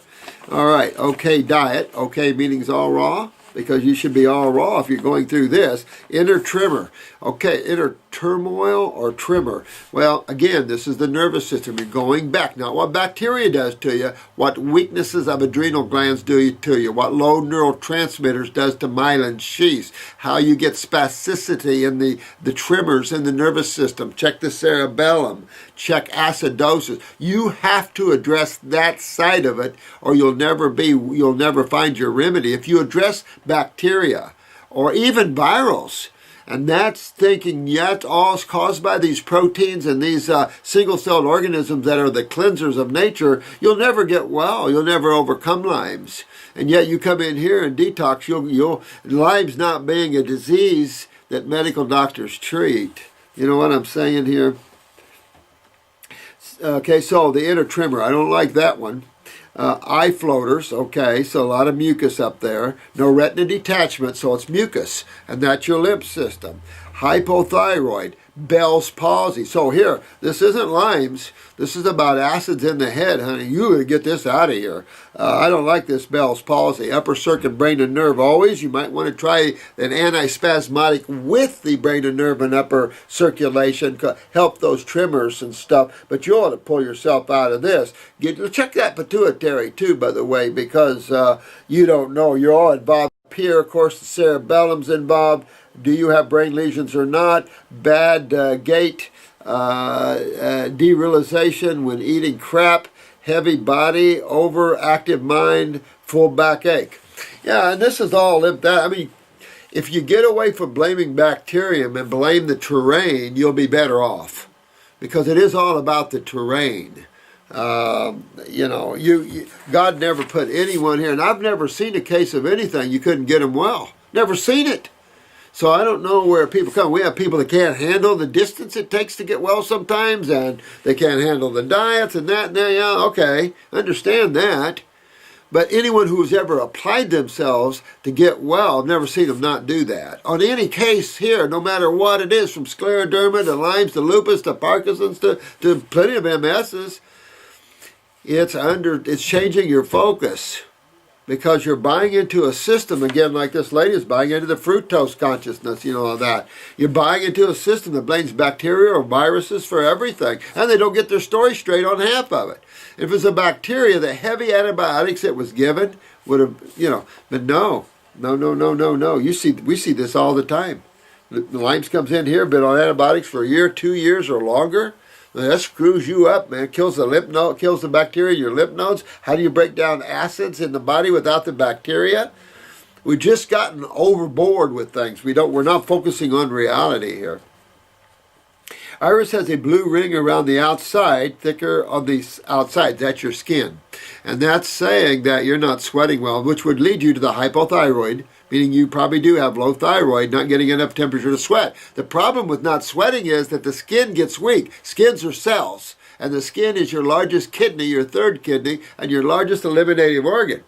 All right, okay diet. Okay meaning all raw, because you should be all raw if you're going through this. Inner tremor. Okay, inner turmoil or tremor. Well, again, this is the nervous system. You're going back. Not what bacteria does to you, what weaknesses of adrenal glands do to you, what low neurotransmitters does to myelin sheaths, how you get spasticity in the tremors in the nervous system. Check the cerebellum. Check acidosis. You have to address that side of it, or you'll never find your remedy. If you address bacteria or even virals, and that's thinking, it's all caused by these proteins and these single-celled organisms that are the cleansers of nature, you'll never get well. You'll never overcome Lyme's. And yet you come in here and detox, Lyme's not being a disease that medical doctors treat. You know what I'm saying here? Okay, so the inner tremor, I don't like that one. Eye floaters, okay, so a lot of mucus up there. No retina detachment, so it's mucus, and that's your lymph system. Hypothyroid, Bell's palsy. So here, this isn't Lyme's. This is about acids in the head, honey. You gotta get this out of here. I don't like this Bell's palsy. Upper circuit, brain and nerve always. You might want to try an antispasmodic with the brain and nerve and upper circulation. Help those tremors and stuff. But you ought to pull yourself out of this. Check that pituitary too, by the way, because you don't know. You're all involved here. Of course, the cerebellum's involved. Do you have brain lesions or not? Bad gait, derealization when eating crap, heavy body, overactive mind, full backache. Yeah, and this is all that. I mean, if you get away from blaming bacterium and blame the terrain, you'll be better off, because it is all about the terrain. God never put anyone here, and I've never seen a case of anything you couldn't get them well. Never seen it. So I don't know where people come. We have people that can't handle the distance it takes to get well sometimes, and they can't handle the diets and that. And yeah, okay, understand that. But anyone who's ever applied themselves to get well, I've never seen them not do that. On any case here, no matter what it is, from scleroderma to Lyme's to lupus to Parkinson's to plenty of MSs, it's changing your focus. Because you're buying into a system, again, like this lady is buying into the fructose consciousness, all that. You're buying into a system that blames bacteria or viruses for everything, and they don't get their story straight on half of it. If it's a bacteria, the heavy antibiotics it was given would have, but no. We see this all the time. The Lyme's comes in here, been on antibiotics for a year, 2 years or longer. That screws you up, man. Kills the lymph node, kills the bacteria in your lymph nodes. How do you break down acids in the body without the bacteria? We've just gotten overboard with things. We're not focusing on reality here. Iris has a blue ring around the outside, thicker on the outside. That's your skin. And that's saying that you're not sweating well, which would lead you to the hypothyroid, meaning you probably do have low thyroid, not getting enough temperature to sweat. The problem with not sweating is that the skin gets weak. Skins are cells, and the skin is your largest kidney, your third kidney, and your largest eliminative organ.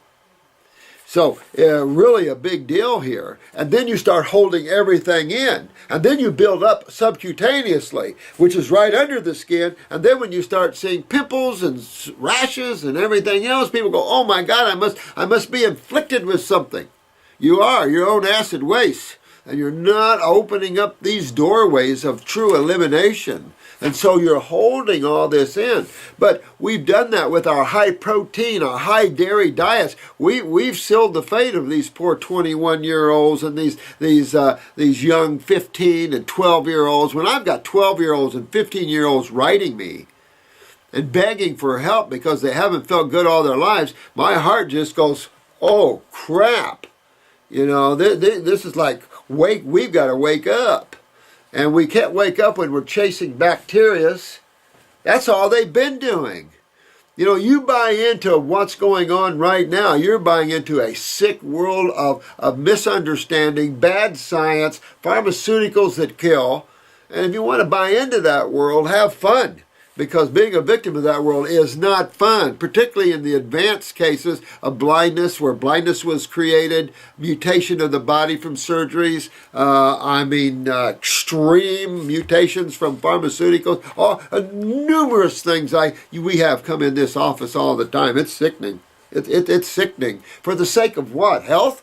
So really a big deal here. And then you start holding everything in. And then you build up subcutaneously, which is right under the skin. And then when you start seeing pimples and rashes and everything else, people go, oh my God, I must be inflicted with something. You are your own acid waste, and you're not opening up these doorways of true elimination. And so you're holding all this in. But we've done that with our high protein, our high dairy diets. We've sealed the fate of these poor 21-year-olds and these young 15 and 12-year-olds. When I've got 12-year-olds and 15-year-olds writing me and begging for help because they haven't felt good all their lives, my heart just goes, oh crap. This is like, we've got to wake up. And we can't wake up when we're chasing bacteria. That's all they've been doing. You buy into what's going on right now. You're buying into a sick world of misunderstanding, bad science, pharmaceuticals that kill. And if you want to buy into that world, have fun. Because being a victim of that world is not fun, particularly in the advanced cases of blindness, where blindness was created, mutation of the body from surgeries, extreme mutations from pharmaceuticals, numerous things we have come in this office all the time. It's sickening. It's sickening. For the sake of what? Health?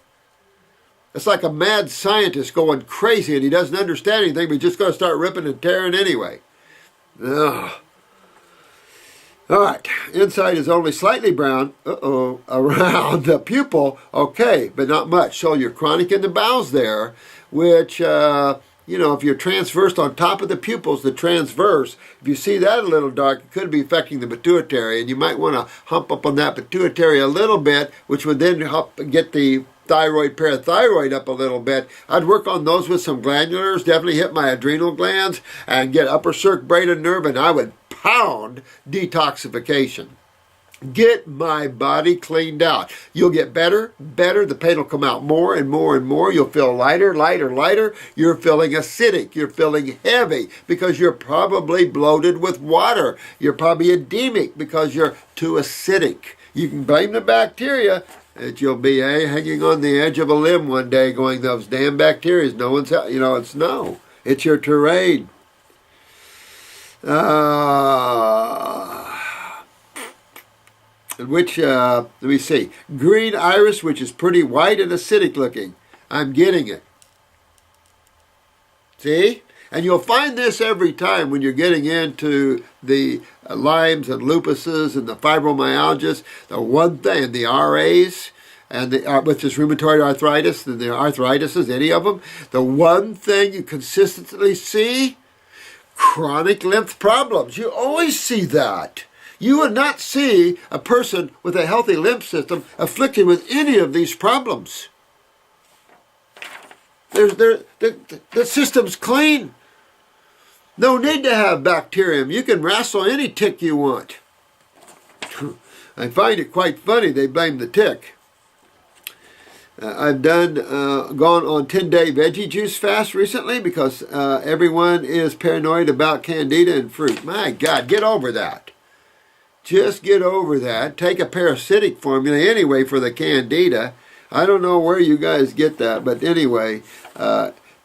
It's like a mad scientist going crazy and he doesn't understand anything, but he's just going to start ripping and tearing anyway. Ugh. All right, inside is only slightly brown, around the pupil, okay, but not much. So you're chronic in the bowels there, which, if you're transverse on top of the pupils, the transverse, if you see that a little dark, it could be affecting the pituitary, and you might want to hump up on that pituitary a little bit, which would then help get the thyroid, parathyroid up a little bit. I'd work on those with some glandulars, definitely hit my adrenal glands, and get upper circ, brain and nerve, and I would pound detoxification. Get my body cleaned out. You'll get better. The pain will come out more and more and more. You'll feel lighter. You're feeling acidic. You're feeling heavy because you're probably bloated with water. You're probably edemic because you're too acidic. You can blame the bacteria, that you'll be hanging on the edge of a limb one day going, those damn bacteria, no one's, it's your terrain. Let me see, green iris, which is pretty white and acidic looking. I'm getting it. See? And you'll find this every time when you're getting into the Lymes and lupuses and the fibromyalgias. The one thing, the RAs, and which is rheumatoid arthritis, and the arthritises, any of them, the one thing you consistently see, chronic lymph problems. You always see that. You would not see a person with a healthy lymph system afflicted with any of these problems. The system's clean. No need to have bacterium. You can wrestle any tick you want. I find it quite funny they blame the tick. I've gone on 10-day veggie juice fast recently because everyone is paranoid about candida and fruit. My God, get over that. Just get over that. Take a parasitic formula anyway for the candida. I don't know where you guys get that, but anyway,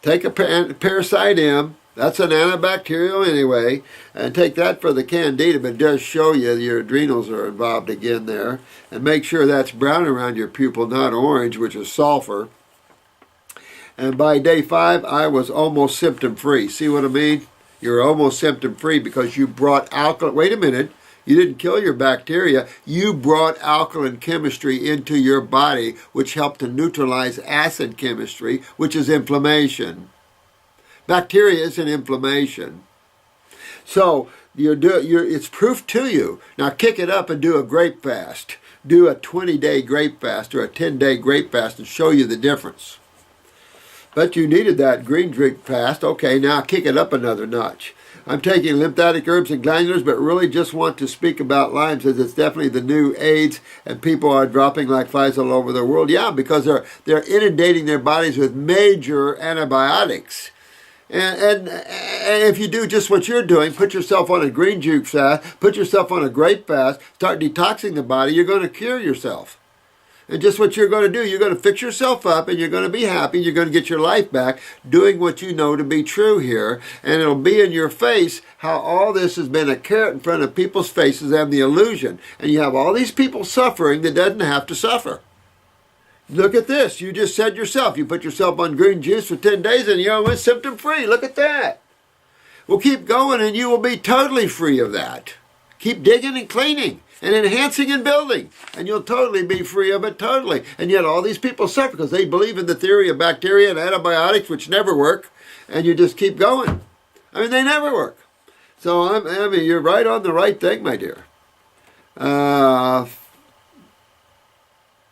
take a Parasite M. That's an antibacterial anyway, and take that for the candida, but it does show you your adrenals are involved again there. And make sure that's brown around your pupil, not orange, which is sulfur. And by day 5, I was almost symptom-free. See what I mean? You're almost symptom-free because you brought alkaline. Wait a minute. You didn't kill your bacteria. You brought alkaline chemistry into your body, which helped to neutralize acid chemistry, which is inflammation. Bacteria is an inflammation. So it's proof to you. Now kick it up and do a grape fast. Do a 20-day grape fast or a 10-day grape fast and show you the difference. But you needed that green drink fast. Okay, now kick it up another notch. I'm taking lymphatic herbs and glandulars, but really just want to speak about Lyme, as it's definitely the new AIDS, and people are dropping like flies all over the world. Yeah, because they're inundating their bodies with major antibiotics. And if you do just what you're doing, put yourself on a green juice fast, put yourself on a grape fast, start detoxing the body, you're going to cure yourself. And just what you're going to do, you're going to fix yourself up and you're going to be happy. You're going to get your life back doing what you know to be true here. And it'll be in your face how all this has been a carrot in front of people's faces and the illusion. And you have all these people suffering that doesn't have to suffer. Look at this. You just said yourself, you put yourself on green juice for 10 days and you're almost symptom-free. Look at that. Well, keep going and you will be totally free of that. Keep digging and cleaning and enhancing and building, and you'll totally be free of it, totally. And yet all these people suffer because they believe in the theory of bacteria and antibiotics, which never work, and you just keep going. I mean, they never work. So, I mean, you're right on the right thing, my dear.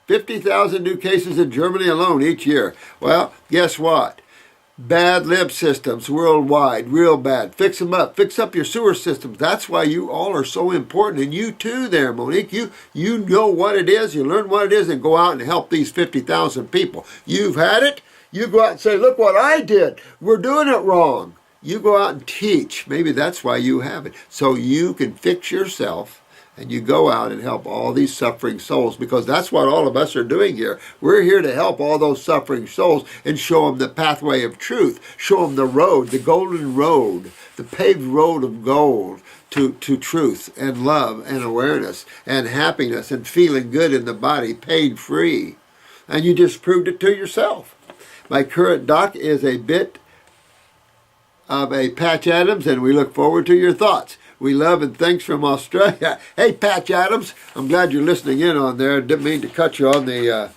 50,000 new cases in Germany alone each year. Well, guess what? Bad lymph systems worldwide, real bad. Fix them up. Fix up your sewer systems. That's why you all are so important. And you too there, Monique. You know what it is. You learn what it is and go out and help these 50,000 people. You've had it. You go out and say, look what I did. We're doing it wrong. You go out and teach. Maybe that's why you have it. So you can fix yourself. And you go out and help all these suffering souls, because that's what all of us are doing here. We're here to help all those suffering souls and show them the pathway of truth, show them the road, the golden road, the paved road of gold to truth and love and awareness and happiness and feeling good in the body, pain-free. And you just proved it to yourself. My current doc is a bit of a Patch Adams, and we look forward to your thoughts. We love and thanks from Australia. Hey, Patch Adams, I'm glad you're listening in on there. Didn't mean to cut you on the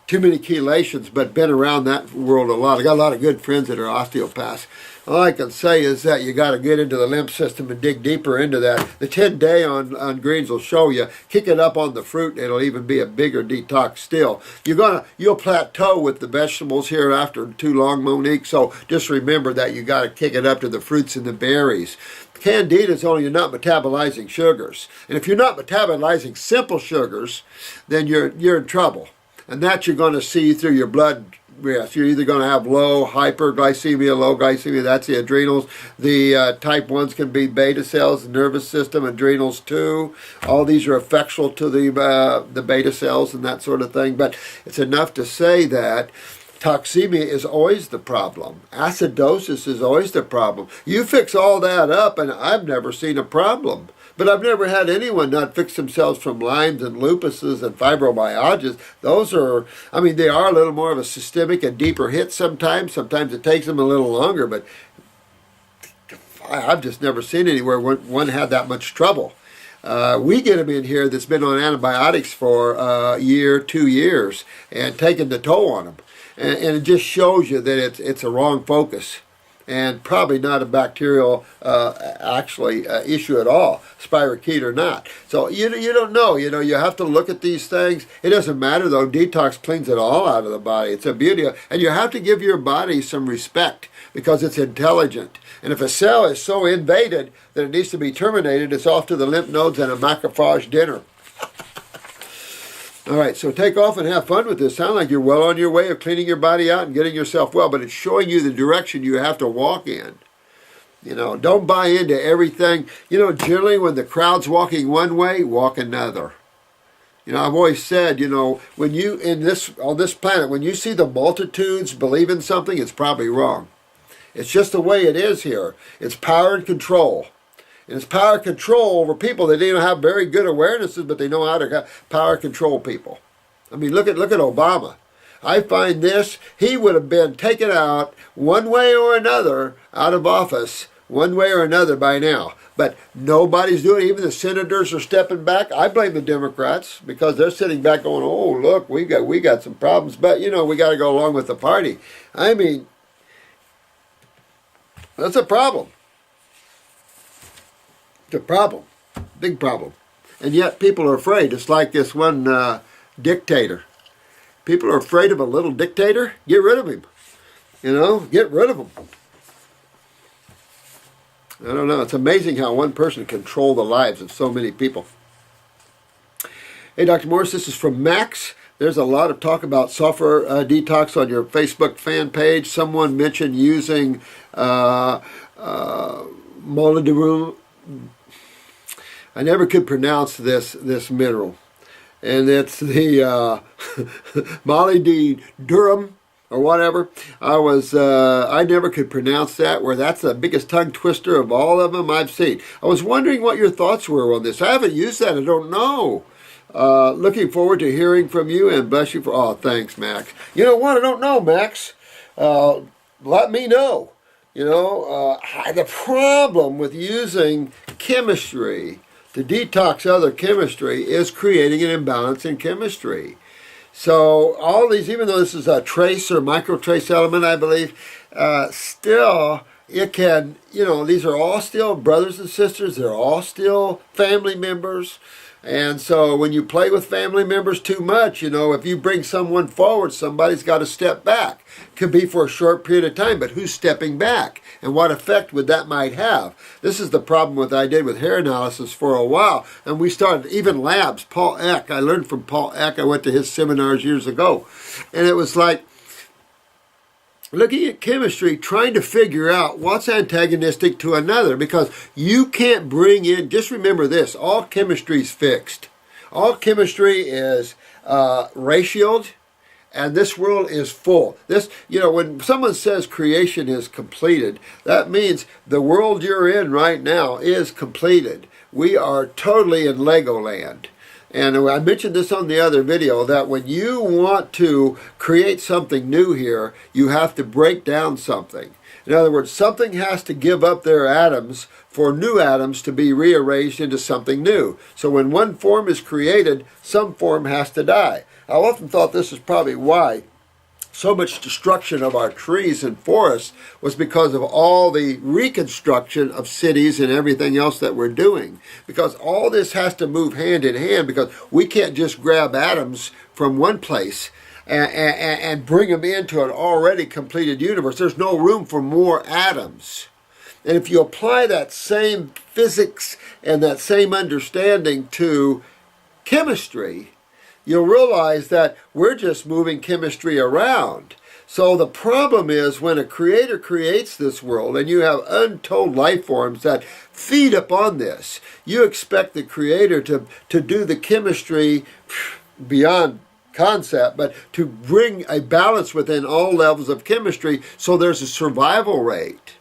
too many chelations, but been around that world a lot. I got a lot of good friends that are osteopaths. All I can say is that you got to get into the lymph system and dig deeper into that. The 10-day on greens will show you. Kick it up on the fruit, and it'll even be a bigger detox still. You'll plateau with the vegetables here after too long, Monique. So just remember that you got to kick it up to the fruits and the berries. Candida is only you're not metabolizing sugars, and if you're not metabolizing simple sugars, then you're in trouble. And that you're going to see through your blood. Yes, you're either going to have low hyperglycemia, low glycemia, that's the adrenals. The type 1s can be beta cells, nervous system, adrenals too. All these are effectual to the beta cells and that sort of thing. But it's enough to say that Toxemia is always the problem. Acidosis is always the problem. You fix all that up, and I've never seen a problem. But I've never had anyone not fix themselves from Lyme's and lupuses and fibromyalgias. Those are, I mean, they are a little more of a systemic and deeper hit sometimes. Sometimes it takes them a little longer, but I've just never seen anywhere one had that much trouble. We get them in here that's been on antibiotics for a year, 2 years, and taking the toll on them. And it just shows you that it's a wrong focus, and probably not a bacterial issue at all, spirochete or not. So you don't know. You have to look at these things. It doesn't matter though. Detox cleans it all out of the body. It's a beauty, and you have to give your body some respect because it's intelligent. And if a cell is so invaded that it needs to be terminated, it's off to the lymph nodes and a macrophage dinner. All right, so take off and have fun with this. Sound like you're well on your way of cleaning your body out and getting yourself well, but it's showing you the direction you have to walk in. Don't buy into everything. Generally when the crowd's walking one way, walk another. I've always said, when you on this planet, when you see the multitudes believe in something, it's probably wrong. It's just the way it is here. It's power and control. And it's power control over people that don't have very good awarenesses, but they know how to power control people. I mean, look at Obama. I find this, he would have been taken out one way or another out of office, one way or another by now. But nobody's doing it. Even the senators are stepping back. I blame the Democrats because they're sitting back going, oh, look, we got some problems. But, we got to go along with the party. I mean, that's a problem. It's a problem. Big problem. And yet people are afraid. It's like this one dictator. People are afraid of a little dictator. Get rid of him. Get rid of him. I don't know. It's amazing how one person can control the lives of so many people. Hey, Dr. Morris, this is from Max. There's a lot of talk about sulfur detox on your Facebook fan page. Someone mentioned using molybdenum. I never could pronounce this mineral, and it's the molybdenum or whatever. I never could pronounce that. Where that's the biggest tongue twister of all of them I've seen. I was wondering what your thoughts were on this. I haven't used that. I don't know. Looking forward to hearing from you, and bless you for. Oh, thanks, Max. You know what? I don't know, Max. Let me know. The problem with using chemistry to detox other chemistry is creating an imbalance in chemistry. So all these, even though this is a trace or microtrace element, I believe, still it can, these are all still brothers and sisters. They're all still family members. And so when you play with family members too much, if you bring someone forward, somebody's got to step back. Could be for a short period of time, but who's stepping back? And what effect would that might have? This is the problem with I did with hair analysis for a while. And we started, even labs, Paul Eck. I learned from Paul Eck. I went to his seminars years ago. And it was like, looking at chemistry, trying to figure out what's antagonistic to another, because you can't bring in, just remember this, all chemistry is fixed. All chemistry is ratioed, and this world is full. When someone says creation is completed, that means the world you're in right now is completed. We are totally in Legoland. And I mentioned this on the other video, that when you want to create something new here, you have to break down something. In other words, something has to give up their atoms for new atoms to be rearranged into something new. So when one form is created, some form has to die. I often thought this is probably why so much destruction of our trees and forests was because of all the reconstruction of cities and everything else that we're doing. Because all this has to move hand in hand, because we can't just grab atoms from one place and bring them into an already completed universe. There's no room for more atoms. And if you apply that same physics and that same understanding to chemistry, you'll realize that we're just moving chemistry around. So the problem is when a creator creates this world and you have untold life forms that feed upon this, you expect the creator to do the chemistry beyond concept, but to bring a balance within all levels of chemistry so there's a survival rate.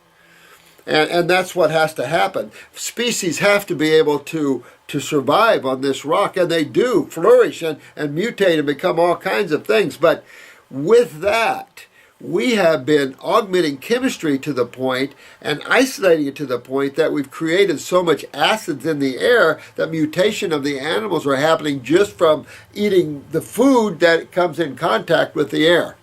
And that's what has to happen. Species have to be able to survive on this rock, and they do flourish and mutate and become all kinds of things. But with that, we have been augmenting chemistry to the point and isolating it to the point that we've created so much acids in the air that mutation of the animals are happening just from eating the food that comes in contact with the air.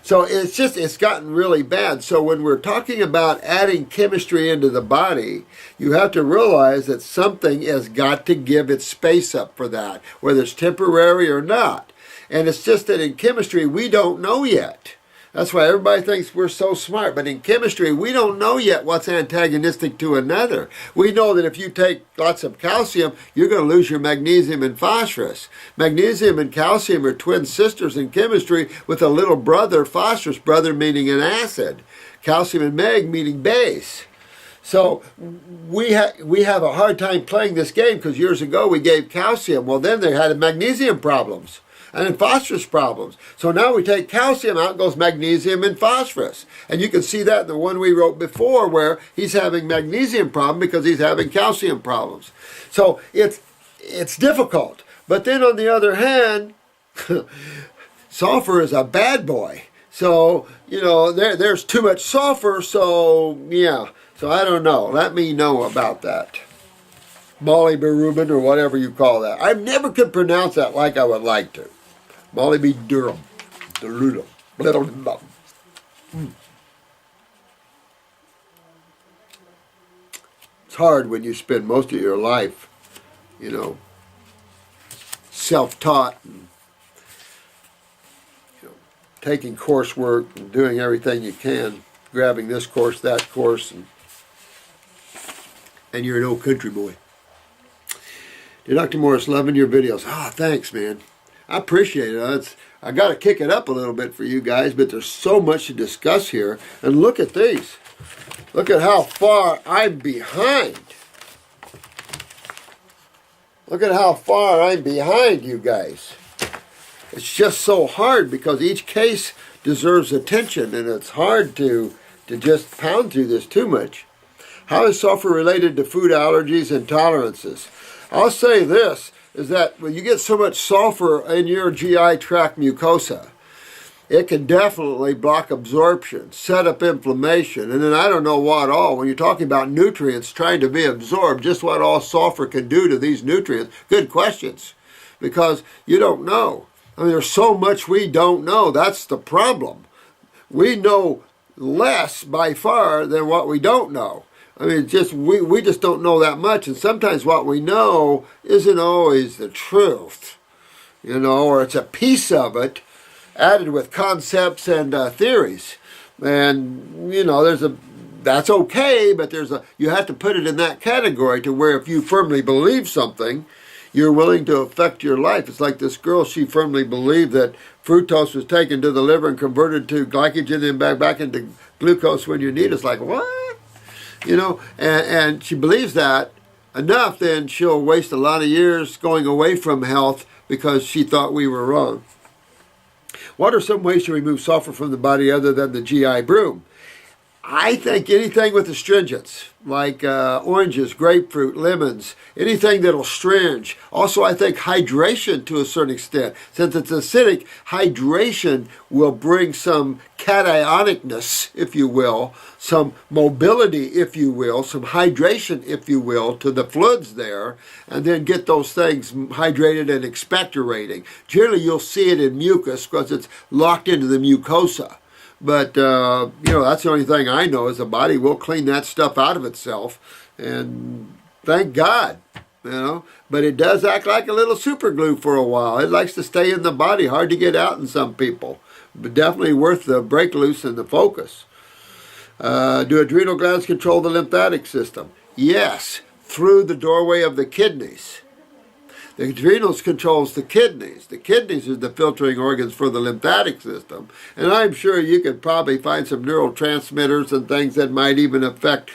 So it's gotten really bad. So when we're talking about adding chemistry into the body, you have to realize that something has got to give its space up for that, whether it's temporary or not. And it's just that in chemistry, we don't know yet. That's why everybody thinks we're so smart. But in chemistry, we don't know yet what's antagonistic to another. We know that if you take lots of calcium, you're going to lose your magnesium and phosphorus. Magnesium and calcium are twin sisters in chemistry with a little brother, phosphorus brother meaning an acid. Calcium and mag meaning base. So we have a hard time playing this game because years ago we gave calcium. Well, then they had magnesium problems. And then phosphorus problems. So now we take calcium out, goes magnesium and phosphorus. And you can see that in the one we wrote before where he's having magnesium problem because he's having calcium problems. So it's difficult. But then on the other hand, sulfur is a bad boy. So, there's too much sulfur, so yeah. So I don't know. Let me know about that. Molly Berubin or whatever you call that. I never could pronounce that like I would like to. Molly B. Durham. It's hard when you spend most of your life, self-taught and taking coursework and doing everything you can, grabbing this course, that course, and you're an old country boy. Dear Dr. Morris, loving your videos. Thanks, man. I appreciate it. I got to kick it up a little bit for you guys, but there's so much to discuss here. And look at these. Look at how far I'm behind. Look at how far I'm behind, you guys. It's just so hard because each case deserves attention, and it's hard to just pound through this too much. How is sulfur related to food allergies and tolerances? I'll say this, is that when you get so much sulfur in your GI tract mucosa, it can definitely block absorption, set up inflammation, and then I don't know what all. When you're talking about nutrients trying to be absorbed, just what all sulfur can do to these nutrients. Good questions, because you don't know. I mean, there's so much we don't know. That's the problem. We know less by far than what we don't know. I mean, we just don't know that much, and sometimes what we know isn't always the truth, or it's a piece of it added with concepts and theories. And, that's okay, but you have to put it in that category to where if you firmly believe something, you're willing to affect your life. It's like this girl, she firmly believed that fructose was taken to the liver and converted to glycogen and back into glucose when you need it. It's like, what? And she believes that enough, then she'll waste a lot of years going away from health because she thought we were wrong. What are some ways to remove sulfur from the body other than the GI broom? I think anything with astringents, like oranges, grapefruit, lemons, anything that'll astringe. Also, I think hydration to a certain extent. Since it's acidic, hydration will bring some cationicness, if you will, some mobility, if you will, some hydration, if you will, to the fluids there, and then get those things hydrated and expectorating. Generally, you'll see it in mucus because it's locked into the mucosa. But, that's the only thing I know is the body will clean that stuff out of itself. And thank God, But it does act like a little super glue for a while. It likes to stay in the body, hard to get out in some people. But definitely worth the break loose and the focus. Do adrenal glands control the lymphatic system? Yes, through the doorway of the kidneys. The adrenals controls the kidneys. The kidneys are the filtering organs for the lymphatic system. And I'm sure you could probably find some neurotransmitters and things that might even affect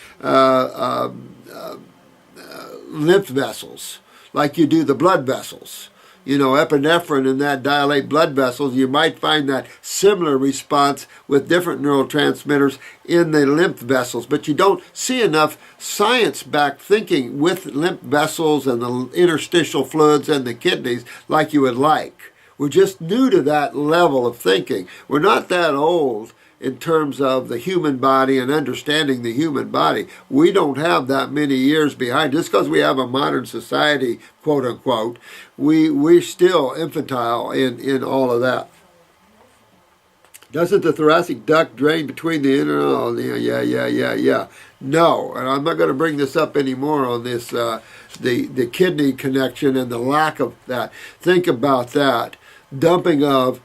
lymph vessels, like you do the blood vessels. epinephrine and that dilate blood vessels, you might find that similar response with different neurotransmitters in the lymph vessels. But you don't see enough science-backed thinking with lymph vessels and the interstitial fluids and the kidneys like you would like. We're just new to that level of thinking. We're not that old in terms of the human body and understanding the human body. We don't have that many years behind. Just because we have a modern society, quote unquote, we're still infantile in all of that. Doesn't the thoracic duct drain between the inner? Oh, yeah. No, and I'm not going to bring this up anymore on this, the kidney connection and the lack of that. Think about that. Dumping of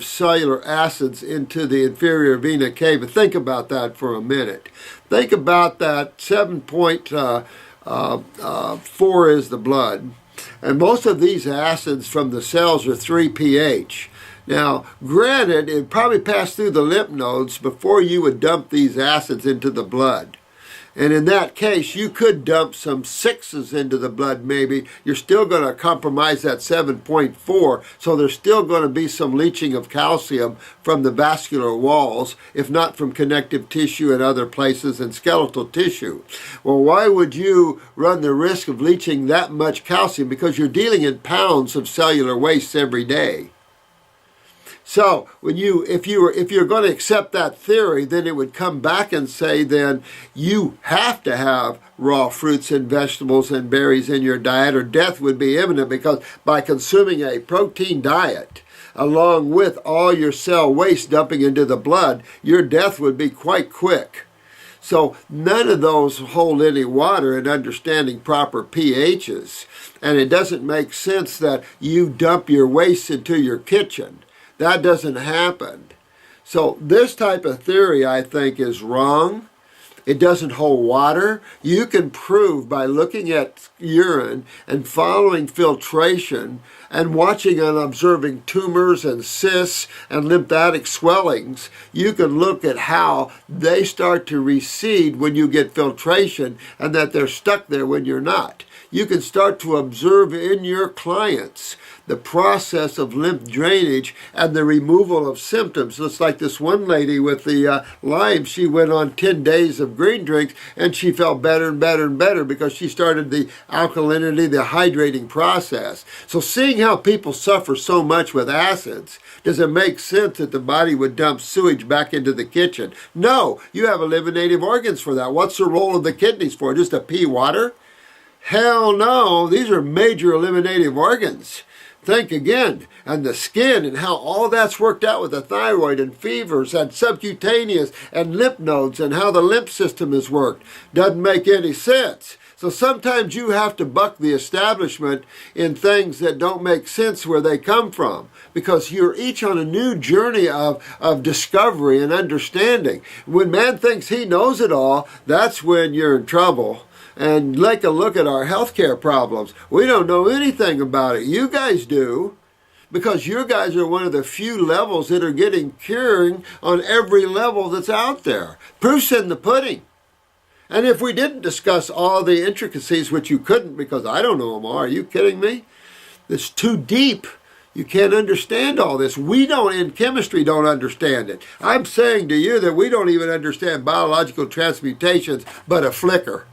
cellular acids into the inferior vena cava. Think about that for a minute. Think about that. 7.4 is the blood. And most of these acids from the cells are 3 pH. Now, granted, it probably passed through the lymph nodes before you would dump these acids into the blood. And in that case, you could dump some 6s into the blood maybe. You're still going to compromise that 7.4, so there's still going to be some leaching of calcium from the vascular walls, if not from connective tissue and other places and skeletal tissue. Well, why would you run the risk of leaching that much calcium? Because you're dealing in pounds of cellular waste every day. So if you're going to accept that theory, then it would come back and say then you have to have raw fruits and vegetables and berries in your diet, or death would be imminent, because by consuming a protein diet along with all your cell waste dumping into the blood, your death would be quite quick. So none of those hold any water in understanding proper pHs, and it doesn't make sense that you dump your waste into your kitchen. That doesn't happen. So this type of theory, I think, is wrong. It doesn't hold water. You can prove by looking at urine and following filtration and watching and observing tumors and cysts and lymphatic swellings, you can look at how they start to recede when you get filtration and that they're stuck there when you're not. You can start to observe in your clients the process of lymph drainage and the removal of symptoms. It's like this one lady with the Lyme. She went on 10 days of green drinks and she felt better and better and better because she started the alkalinity, the hydrating process. So seeing how people suffer so much with acids, does it make sense that the body would dump sewage back into the kitchen? No, you have eliminative organs for that. What's the role of the kidneys for? Just to pee water? Hell no, these are major eliminative organs. Think again, and the skin and how all that's worked out with the thyroid and fevers and subcutaneous and lymph nodes and how the lymph system has worked. Doesn't make any sense. So sometimes you have to buck the establishment in things that don't make sense where they come from, because you're each on a new journey of discovery and understanding. When man thinks he knows it all, that's when you're in trouble. And take a look at our healthcare problems. We don't know anything about it. You guys do, because you guys are one of the few levels that are getting curing on every level that's out there. Proof's in the pudding. And if we didn't discuss all the intricacies, which you couldn't because I don't know them all, are you kidding me? It's too deep. You can't understand all this. We don't, in chemistry, don't understand it. I'm saying to you that we don't even understand biological transmutations but a flicker.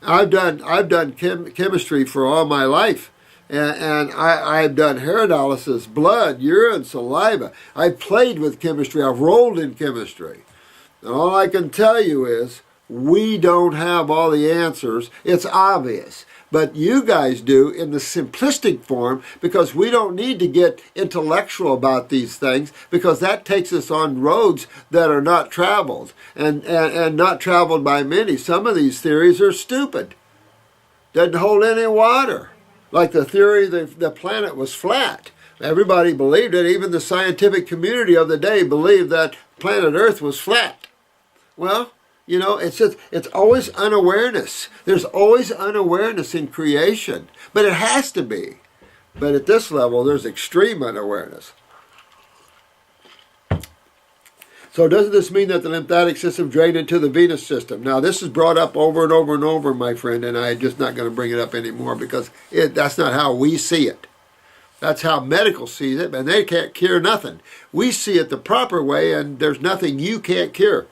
I've done chemistry for all my life, and I've done hair analysis, blood, urine, saliva. I've played with chemistry. I've rolled in chemistry. And all I can tell you is we don't have all the answers. It's obvious. But you guys do in the simplistic form, because we don't need to get intellectual about these things, because that takes us on roads that are not traveled and not traveled by many. Some of these theories are stupid. Doesn't hold any water. Like the theory that the planet was flat. Everybody believed it. Even the scientific community of the day believed that planet Earth was flat. Well, you know, it's always unawareness. There's always unawareness in creation, but it has to be. But at this level, there's extreme unawareness. So doesn't this mean that the lymphatic system drained into the venous system? Now, this is brought up over and over and over, my friend, and I'm just not going to bring it up anymore because that's not how we see it. That's how medical sees it, and they can't cure nothing. We see it the proper way, and there's nothing you can't cure.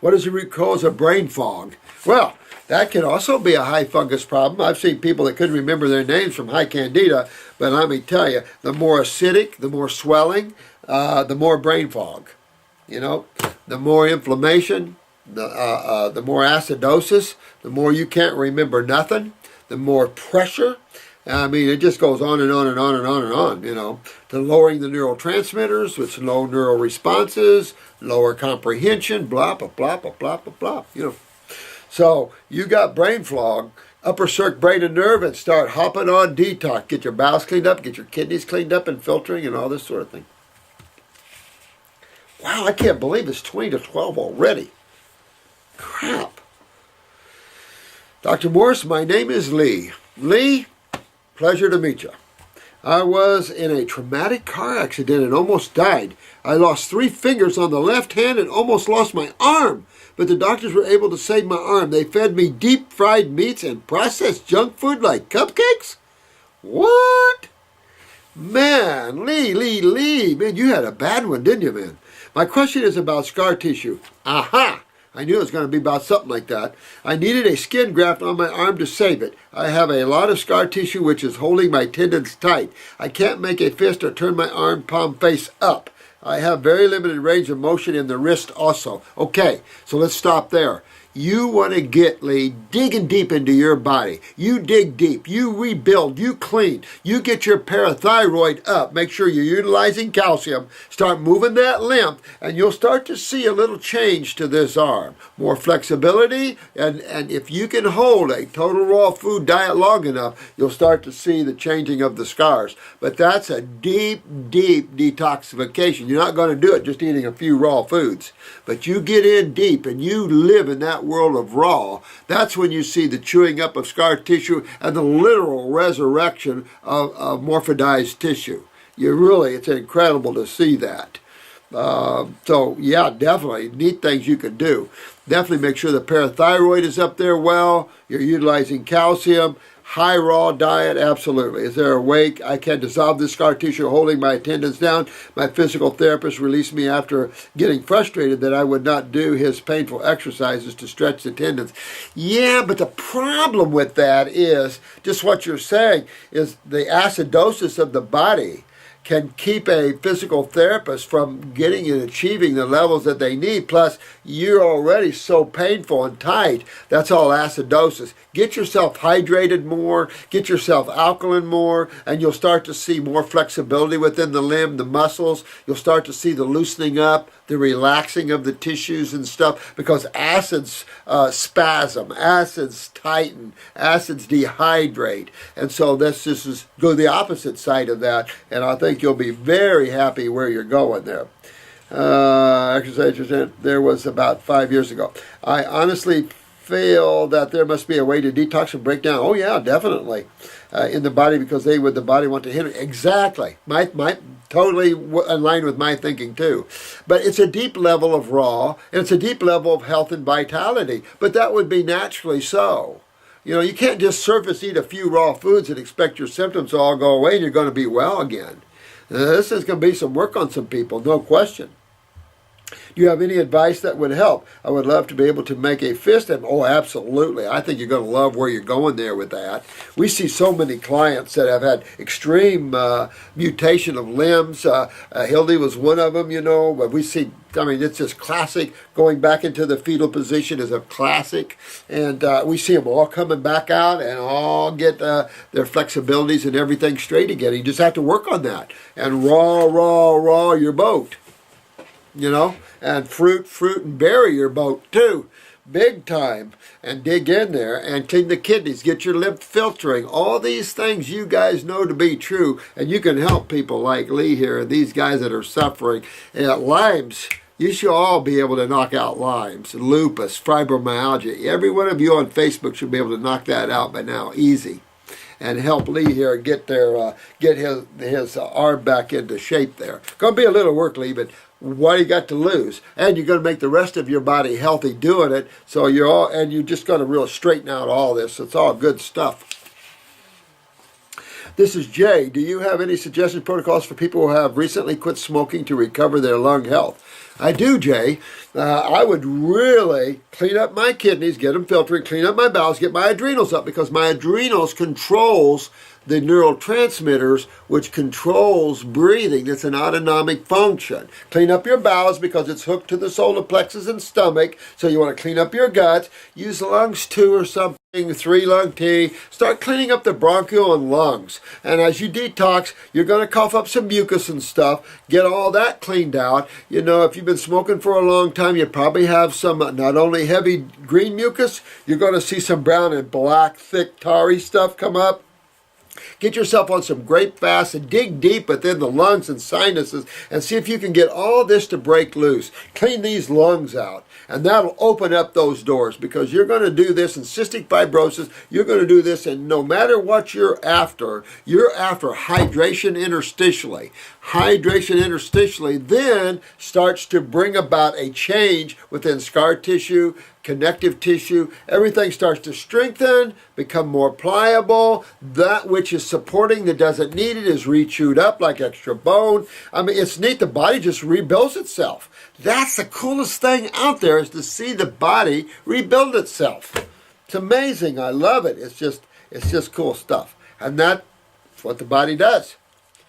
What is the root cause of brain fog? Well, that can also be a high fungus problem. I've seen people that couldn't remember their names from high candida, but let me tell you, the more acidic, the more swelling, the more brain fog. You know, the more inflammation, the more acidosis, the more you can't remember nothing, the more pressure. I mean, it just goes on and on and on and on and on, you know, to lowering the neurotransmitters, which low neural responses, lower comprehension, blah, blah, blah, blah, blah, blah, blah, you know. So you got brain fog, upper circ, brain and nerve, and start hopping on detox. Get your bowels cleaned up, get your kidneys cleaned up and filtering and all this sort of thing. Wow, I can't believe it's 20 to 12 already. Crap. Dr. Morse, my name is Lee. Lee, pleasure to meet you. I was in a traumatic car accident and almost died. I lost 3 fingers on the left hand and almost lost my arm. But the doctors were able to save my arm. They fed me deep fried meats and processed junk food like cupcakes? What? Man, Lee. Man, you had a bad one, didn't you, man? My question is about scar tissue. Aha! I knew it was going to be about something like that. I needed a skin graft on my arm to save it. I have a lot of scar tissue which is holding my tendons tight. I can't make a fist or turn my arm palm face up. I have very limited range of motion in the wrist also. Okay, so let's stop there. You want to get, Lee, digging deep into your body. You dig deep. You rebuild. You clean. You get your parathyroid up. Make sure you're utilizing calcium. Start moving that lymph, and you'll start to see a little change to this arm. More flexibility, and if you can hold a total raw food diet long enough, you'll start to see the changing of the scars. But that's a deep, deep detoxification. You're not going to do it just eating a few raw foods. But you get in deep, and you live in that world of raw. That's when you see the chewing up of scar tissue and the literal resurrection of morphodized tissue. It's incredible to see that. So yeah, definitely neat things you can do. Definitely make sure the parathyroid is up there well. You're utilizing calcium. High raw diet, absolutely. Is there a way I can dissolve this scar tissue holding my tendons down? My physical therapist released me after getting frustrated that I would not do his painful exercises to stretch the tendons. Yeah, but the problem with that is, just what you're saying, is the acidosis of the body can keep a physical therapist from getting and achieving the levels that they need. Plus, you're already so painful and tight. That's all acidosis. Get yourself hydrated more, get yourself alkaline more, and you'll start to see more flexibility within the limb, the muscles. You'll start to see the loosening up, the relaxing of the tissues and stuff, because acids spasm, acids tighten, acids dehydrate. And so this is go the opposite side of that, and I think you'll be very happy where you're going there. Exercise there was about 5 years ago. I honestly feel that there must be a way to detox and break down. Oh yeah, definitely. In the body, because the body want to hit it. Exactly. My totally in line with my thinking too. But it's a deep level of raw, and it's a deep level of health and vitality. But that would be naturally so. You know, you can't just surface eat a few raw foods and expect your symptoms to all go away and you're going to be well again. This is going to be some work on some people, no question. Do you have any advice that would help? I would love to be able to make a fist. Oh, absolutely. I think you're going to love where you're going there with that. We see so many clients that have had extreme mutation of limbs. Hildy was one of them, you know. But we see, I mean, it's just classic. Going back into the fetal position is a classic. And we see them all coming back out and all get their flexibilities and everything straight again. You just have to work on that. And raw your boat. You know, and fruit, and bury your boat too, big time, and dig in there and clean the kidneys, get your lymph filtering. All these things you guys know to be true, and you can help people like Lee here and these guys that are suffering. Lyme's, you should all be able to knock out Lyme's, lupus, fibromyalgia. Every one of you on Facebook should be able to knock that out by now, easy. and help Lee here get his arm back into shape there. Going to be a little work, Lee, but what you got to lose? And you're going to make the rest of your body healthy doing it. So you're just going to really straighten out all this. It's all good stuff. This is Jay. Do you have any suggested protocols for people who have recently quit smoking to recover their lung health? I do, Jay. I would really clean up my kidneys, get them filtered, clean up my bowels, get my adrenals up, because my adrenals controls the neurotransmitters, which controls breathing. It's an autonomic function. Clean up your bowels because it's hooked to the solar plexus and stomach. So you want to clean up your guts. Use lungs 2 or something, 3 lung tea. Start cleaning up the bronchial and lungs. And as you detox, you're going to cough up some mucus and stuff. Get all that cleaned out. You know, if you've been smoking for a long time, you probably have some not only heavy green mucus, you're going to see some brown and black, thick, tarry stuff come up. Get yourself on some great fasts and dig deep within the lungs and sinuses and see if you can get all this to break loose. Clean these lungs out, and that'll open up those doors, because you're going to do this in cystic fibrosis. You're going to do this, and no matter what you're after hydration interstitially. Hydration interstitially then starts to bring about a change within scar tissue, connective tissue. Everything starts to strengthen, become more pliable. That which is supporting that doesn't need it is re-chewed up like extra bone. I mean, it's neat. The body just rebuilds itself. That's the coolest thing out there, is to see the body rebuild itself. It's amazing. I love it. It's just cool stuff. And that's what the body does.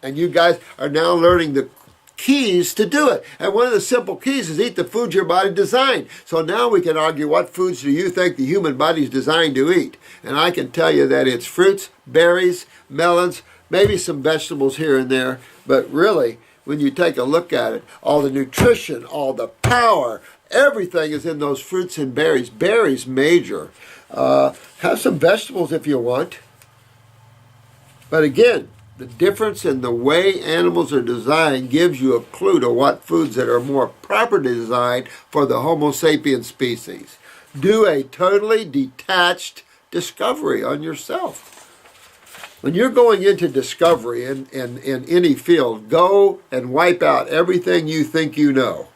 And you guys are now learning the keys to do it. And one of the simple keys is eat the foods your body designed. So now we can argue, what foods do you think the human body is designed to eat? And I can tell you that it's fruits, berries, melons, maybe some vegetables here and there. But really, when you take a look at it, all the nutrition, all the power, everything is in those fruits and berries. Berries major. Have some vegetables if you want. But again, the difference in the way animals are designed gives you a clue to what foods that are more properly designed for the Homo sapiens species. Do a totally detached discovery on yourself. When you're going into discovery in any field, go and wipe out everything you think you know.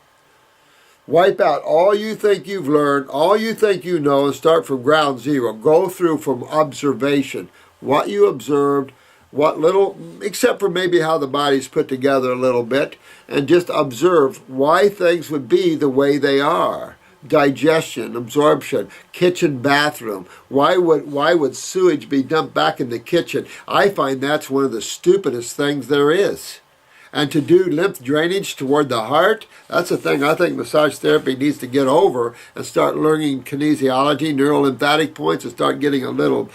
Wipe out all you think you've learned, all you think you know, and start from ground zero. Go through from observation, what you observed, what little, except for maybe how the body's put together a little bit, and just observe why things would be the way they are. Digestion, absorption, kitchen, bathroom. Why would sewage be dumped back in the kitchen? I find that's one of the stupidest things there is. And to do lymph drainage toward the heart, that's a thing I think massage therapy needs to get over and start learning kinesiology, neurolymphatic points, and start getting a little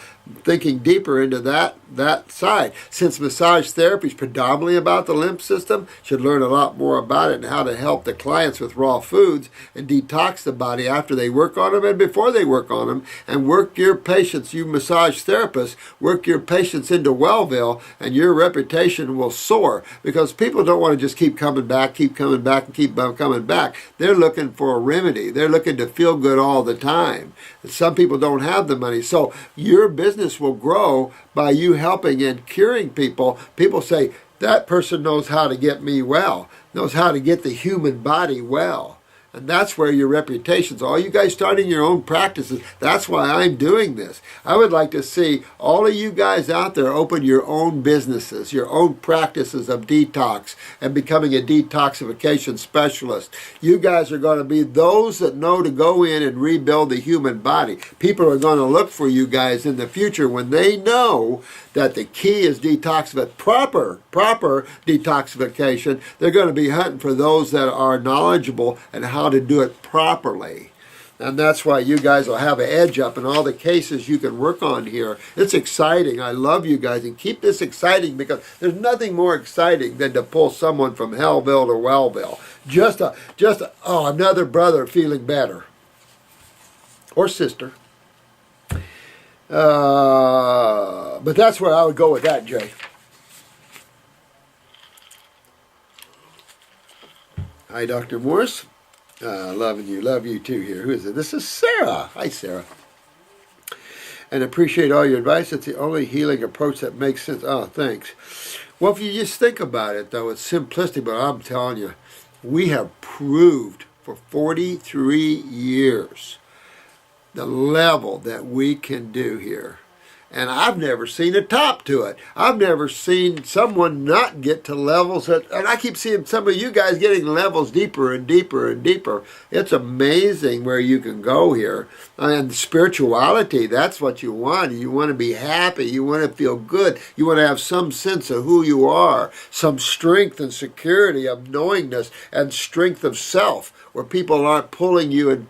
thinking deeper into that side. Since massage therapy is predominantly about the lymph system, should learn a lot more about it and how to help the clients with raw foods and detox the body after they work on them and before they work on them, and work your patients, you massage therapists, work your patients into Wellville, and your reputation will soar, because people don't want to just keep coming back, and keep coming back. They're looking for a remedy. They're looking to feel good all the time. Some people don't have the money. So your business will grow by you helping and curing people. People say, that person knows how to get me well, knows how to get the human body well. And that's where your reputation's. All you guys starting your own practices, that's why I'm doing this. I would like to see all of you guys out there open your own businesses, your own practices of detox and becoming a detoxification specialist. You guys are going to be those that know to go in and rebuild the human body. People are going to look for you guys in the future when they know that the key is detoxification, proper detoxification. They're going to be hunting for those that are knowledgeable and how to do it properly. And that's why you guys will have an edge up in all the cases you can work on here. It's exciting. I love you guys, and keep this exciting, because there's nothing more exciting than to pull someone from Hellville to Wellville. Just another brother feeling better, or sister. But that's where I would go with that, Jay. Hi, Dr. Morris. Loving you. Love you too here. Who is it? This is Sarah. Hi, Sarah. and appreciate all your advice. It's the only healing approach that makes sense. Oh, thanks. Well, if you just think about it, though, it's simplistic, but I'm telling you, we have proved for 43 years the level that we can do here. And I've never seen a top to it. I've never seen someone not get to levels that, and I keep seeing some of you guys getting levels deeper and deeper and deeper. It's amazing where you can go here. And spirituality, that's what you want. You want to be happy. You want to feel good. You want to have some sense of who you are, some strength and security of knowingness and strength of self, where people aren't pulling you and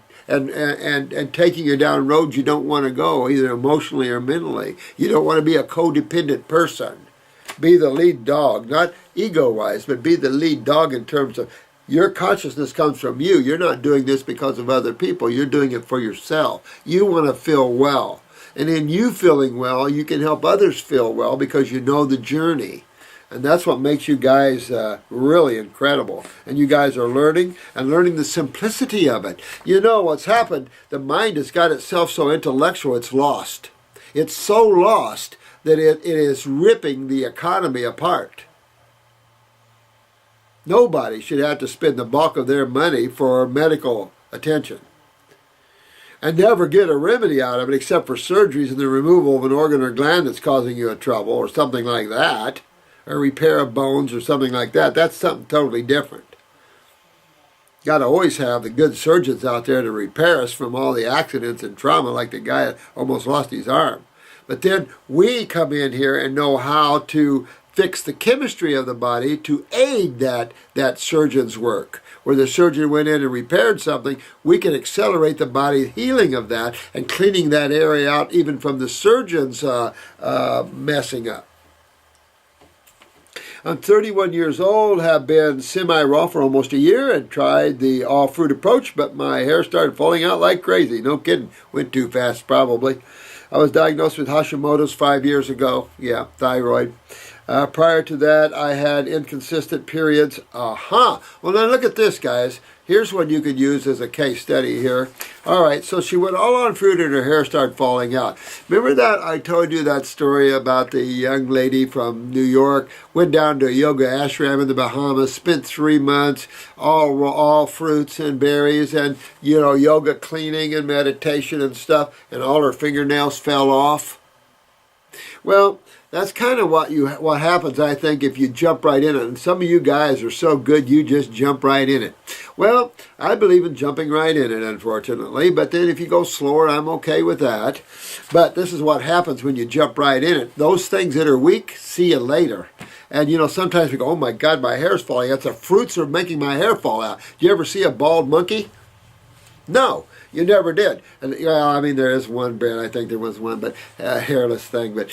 taking you down roads you don't want to go, either emotionally or mentally. You don't want to be a codependent person. Be the lead dog, not ego-wise, but be the lead dog in terms of your consciousness comes from you. You're not doing this because of other people. You're doing it for yourself. You want to feel well. And in you feeling well, you can help others feel well because you know the journey. And that's what makes you guys really incredible. And you guys are learning and learning the simplicity of it. You know what's happened? The mind has got itself so intellectual, it's lost. It's so lost that it is ripping the economy apart. Nobody should have to spend the bulk of their money for medical attention and never get a remedy out of it except for surgeries and the removal of an organ or gland that's causing you a trouble or something like that. Or repair of bones or something like that. That's something totally different. Got to always have the good surgeons out there to repair us from all the accidents and trauma, like the guy that almost lost his arm. But then we come in here and know how to fix the chemistry of the body to aid that surgeon's work. Where the surgeon went in and repaired something, we can accelerate the body's healing of that and cleaning that area out even from the surgeon's messing up. I'm 31 years old, have been semi-raw for almost a year and tried the all-fruit approach, but my hair started falling out like crazy. No kidding. Went too fast, probably. I was diagnosed with Hashimoto's 5 years ago. Yeah, thyroid. Prior to that, I had inconsistent periods. Well, now look at this, guys. Here's what you could use as a case study here. All right, so she went all on fruit and her hair started falling out. Remember that I told you that story about the young lady from New York, went down to a yoga ashram in the Bahamas, spent 3 months, all fruits and berries and, yoga cleaning and meditation and stuff, and all her fingernails fell off? Well, that's kind of what happens, I think, if you jump right in it. And some of you guys are so good, you just jump right in it. Well, I believe in jumping right in it, unfortunately. But then if you go slower, I'm okay with that. But this is what happens when you jump right in it. Those things that are weak, see you later. And, sometimes we go, oh, my God, my hair's falling out. The fruits are making my hair fall out. Do you ever see a bald monkey? No. You never did. And there is one brand, I think there was one, but hairless thing. But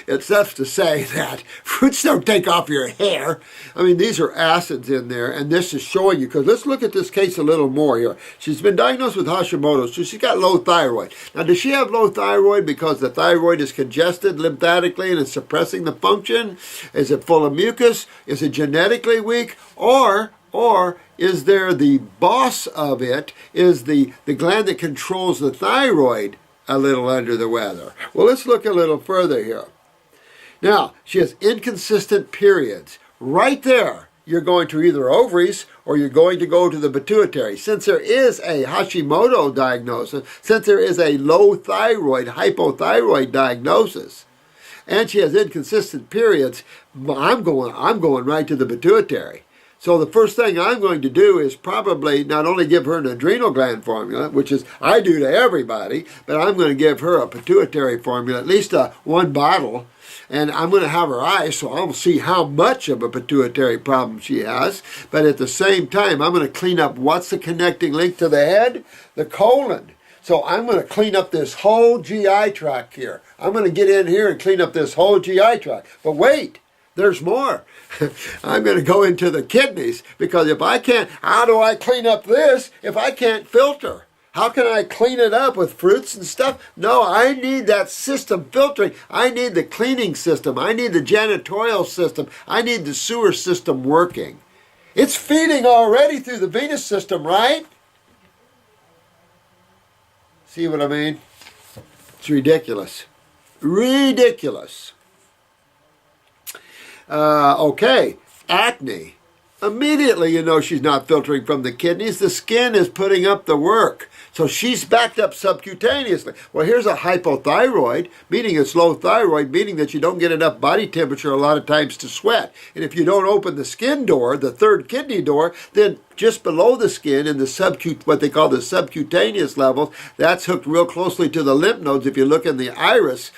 it's enough to say that fruits don't take off your hair. These are acids in there, and this is showing you, because let's look at this case a little more here. She's been diagnosed with Hashimoto's, so she's got low thyroid. Now, does she have low thyroid because the thyroid is congested lymphatically and is suppressing the function? Is it full of mucus? Is it genetically weak? Or is there the boss of it, is the gland that controls the thyroid a little under the weather? Well, let's look a little further here. Now, she has inconsistent periods. Right there, you're going to either ovaries or you're going to go to the pituitary. Since there is a Hashimoto diagnosis, since there is a low thyroid, hypothyroid diagnosis, and she has inconsistent periods, I'm going right to the pituitary. So the first thing I'm going to do is probably not only give her an adrenal gland formula, which is I do to everybody, but I'm going to give her a pituitary formula, at least one bottle, and I'm going to have her eyes so I'll see how much of a pituitary problem she has. But at the same time, I'm going to clean up what's the connecting link to the head? The colon. So I'm going to clean up this whole GI tract here. I'm going to get in here and clean up this whole GI tract. But wait, there's more. I'm going to go into the kidneys, because if I can't, how do I clean up this if I can't filter? How can I clean it up with fruits and stuff? No, I need that system filtering. I need the cleaning system. I need the janitorial system. I need the sewer system working. It's feeding already through the venous system, right? See what I mean? It's ridiculous. Ridiculous. Okay, acne. Immediately you know she's not filtering from the kidneys. The skin is putting up the work. So she's backed up subcutaneously. Well, here's a hypothyroid, meaning it's low thyroid, meaning that you don't get enough body temperature a lot of times to sweat. And if you don't open the skin door, the third kidney door, then just below the skin in the what they call the subcutaneous levels, that's hooked real closely to the lymph nodes. If you look in the iris,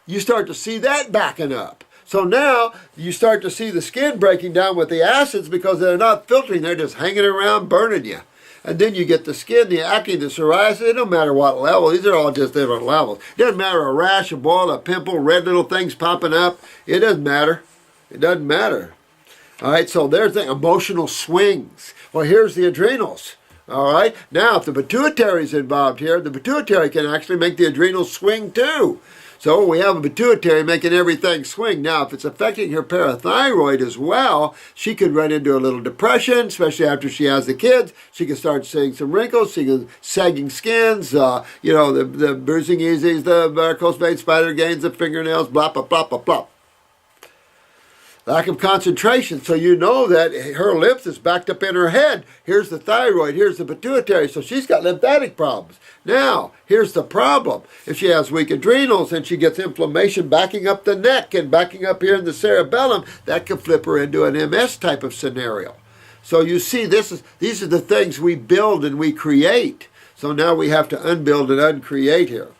you start to see that backing up. So now you start to see the skin breaking down with the acids because they're not filtering. They're just hanging around burning you. And then you get the skin, the acne, the psoriasis. It don't matter what level. These are all just different levels. It doesn't matter a rash, a boil, a pimple, red little things popping up. It doesn't matter. It doesn't matter. All right, so there's the emotional swings. Well, here's the adrenals. All right, now if the pituitary is involved here, the pituitary can actually make the adrenals swing too. So we have a pituitary making everything swing. Now, if it's affecting her parathyroid as well, she could run into a little depression, especially after she has the kids. She can start seeing some wrinkles, seeing sagging skins, the bruising easies, the varicose veins, spider gains, the fingernails, blah, blah, blah, blah, blah. Lack of concentration, so you know that her lymph is backed up in her head. Here's the thyroid, here's the pituitary, so she's got lymphatic problems. Now, here's the problem. If she has weak adrenals and she gets inflammation backing up the neck and backing up here in the cerebellum, that could flip her into an MS type of scenario. So you see, these are the things we build and we create. So now we have to unbuild and uncreate here.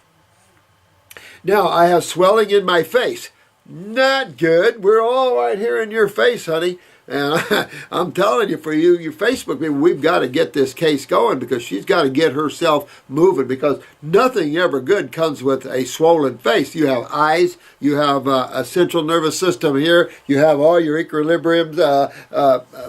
Now, I have swelling in my face. Not good. We're all right here in your face, honey. And I'm telling you, for you Facebook people, we've got to get this case going because she's got to get herself moving because nothing ever good comes with a swollen face. You have eyes, you have a central nervous system here, you have all your equilibriums,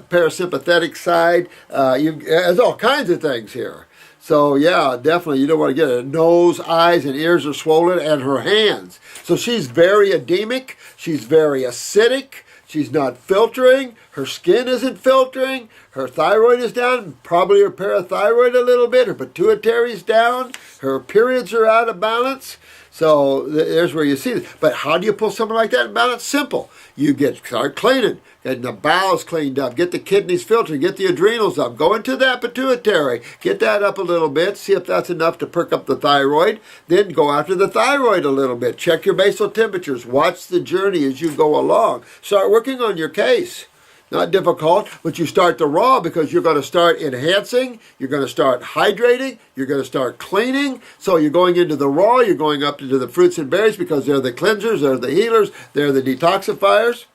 parasympathetic side, there's all kinds of things here. So yeah, definitely you don't want to get it. Nose, eyes, and ears are swollen, and her hands. So she's very edemic, she's very acidic, she's not filtering, her skin isn't filtering, her thyroid is down, probably her parathyroid a little bit, her pituitary's down, her periods are out of balance. So there's where you see it. But how do you pull something like that in balance? Simple. You start cleaning, getting the bowels cleaned up, get the kidneys filtered, get the adrenals up, go into that pituitary, get that up a little bit, see if that's enough to perk up the thyroid, then go after the thyroid a little bit, check your basal temperatures, watch the journey as you go along. Start working on your case. Not difficult, but you start the raw because you're going to start enhancing, you're going to start hydrating, you're going to start cleaning. So you're going into the raw, you're going up into the fruits and berries because they're the cleansers, they're the healers, they're the detoxifiers.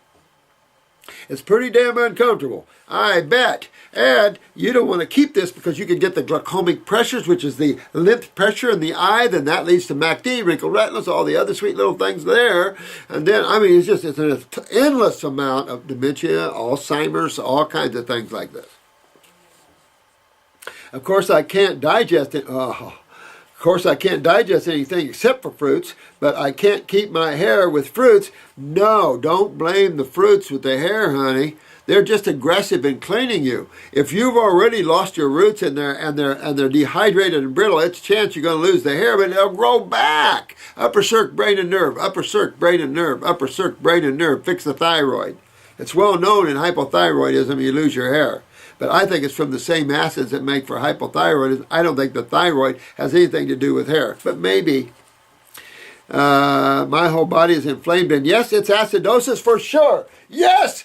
It's pretty damn uncomfortable, I bet. And you don't want to keep this because you can get the glaucomic pressures, which is the lymph pressure in the eye. Then that leads to MACD, wrinkled retinas, all the other sweet little things there. And then, I mean, it's an endless amount of dementia, Alzheimer's, all kinds of things like this. Of course, I can't digest it. Of course, I can't digest anything except for fruits, but I can't keep my hair with fruits. No, don't blame the fruits with the hair, honey. They're just aggressive in cleaning you. If you've already lost your roots and they're dehydrated and brittle, it's a chance you're going to lose the hair, but it'll grow back. Upper circ, brain and nerve, upper circ, brain and nerve, upper circ, brain and nerve. Fix the thyroid. It's well known in hypothyroidism you lose your hair. But I think it's from the same acids that make for hypothyroidism. I don't think the thyroid has anything to do with hair, but maybe. My whole body is inflamed, and yes, it's acidosis for sure. Yes,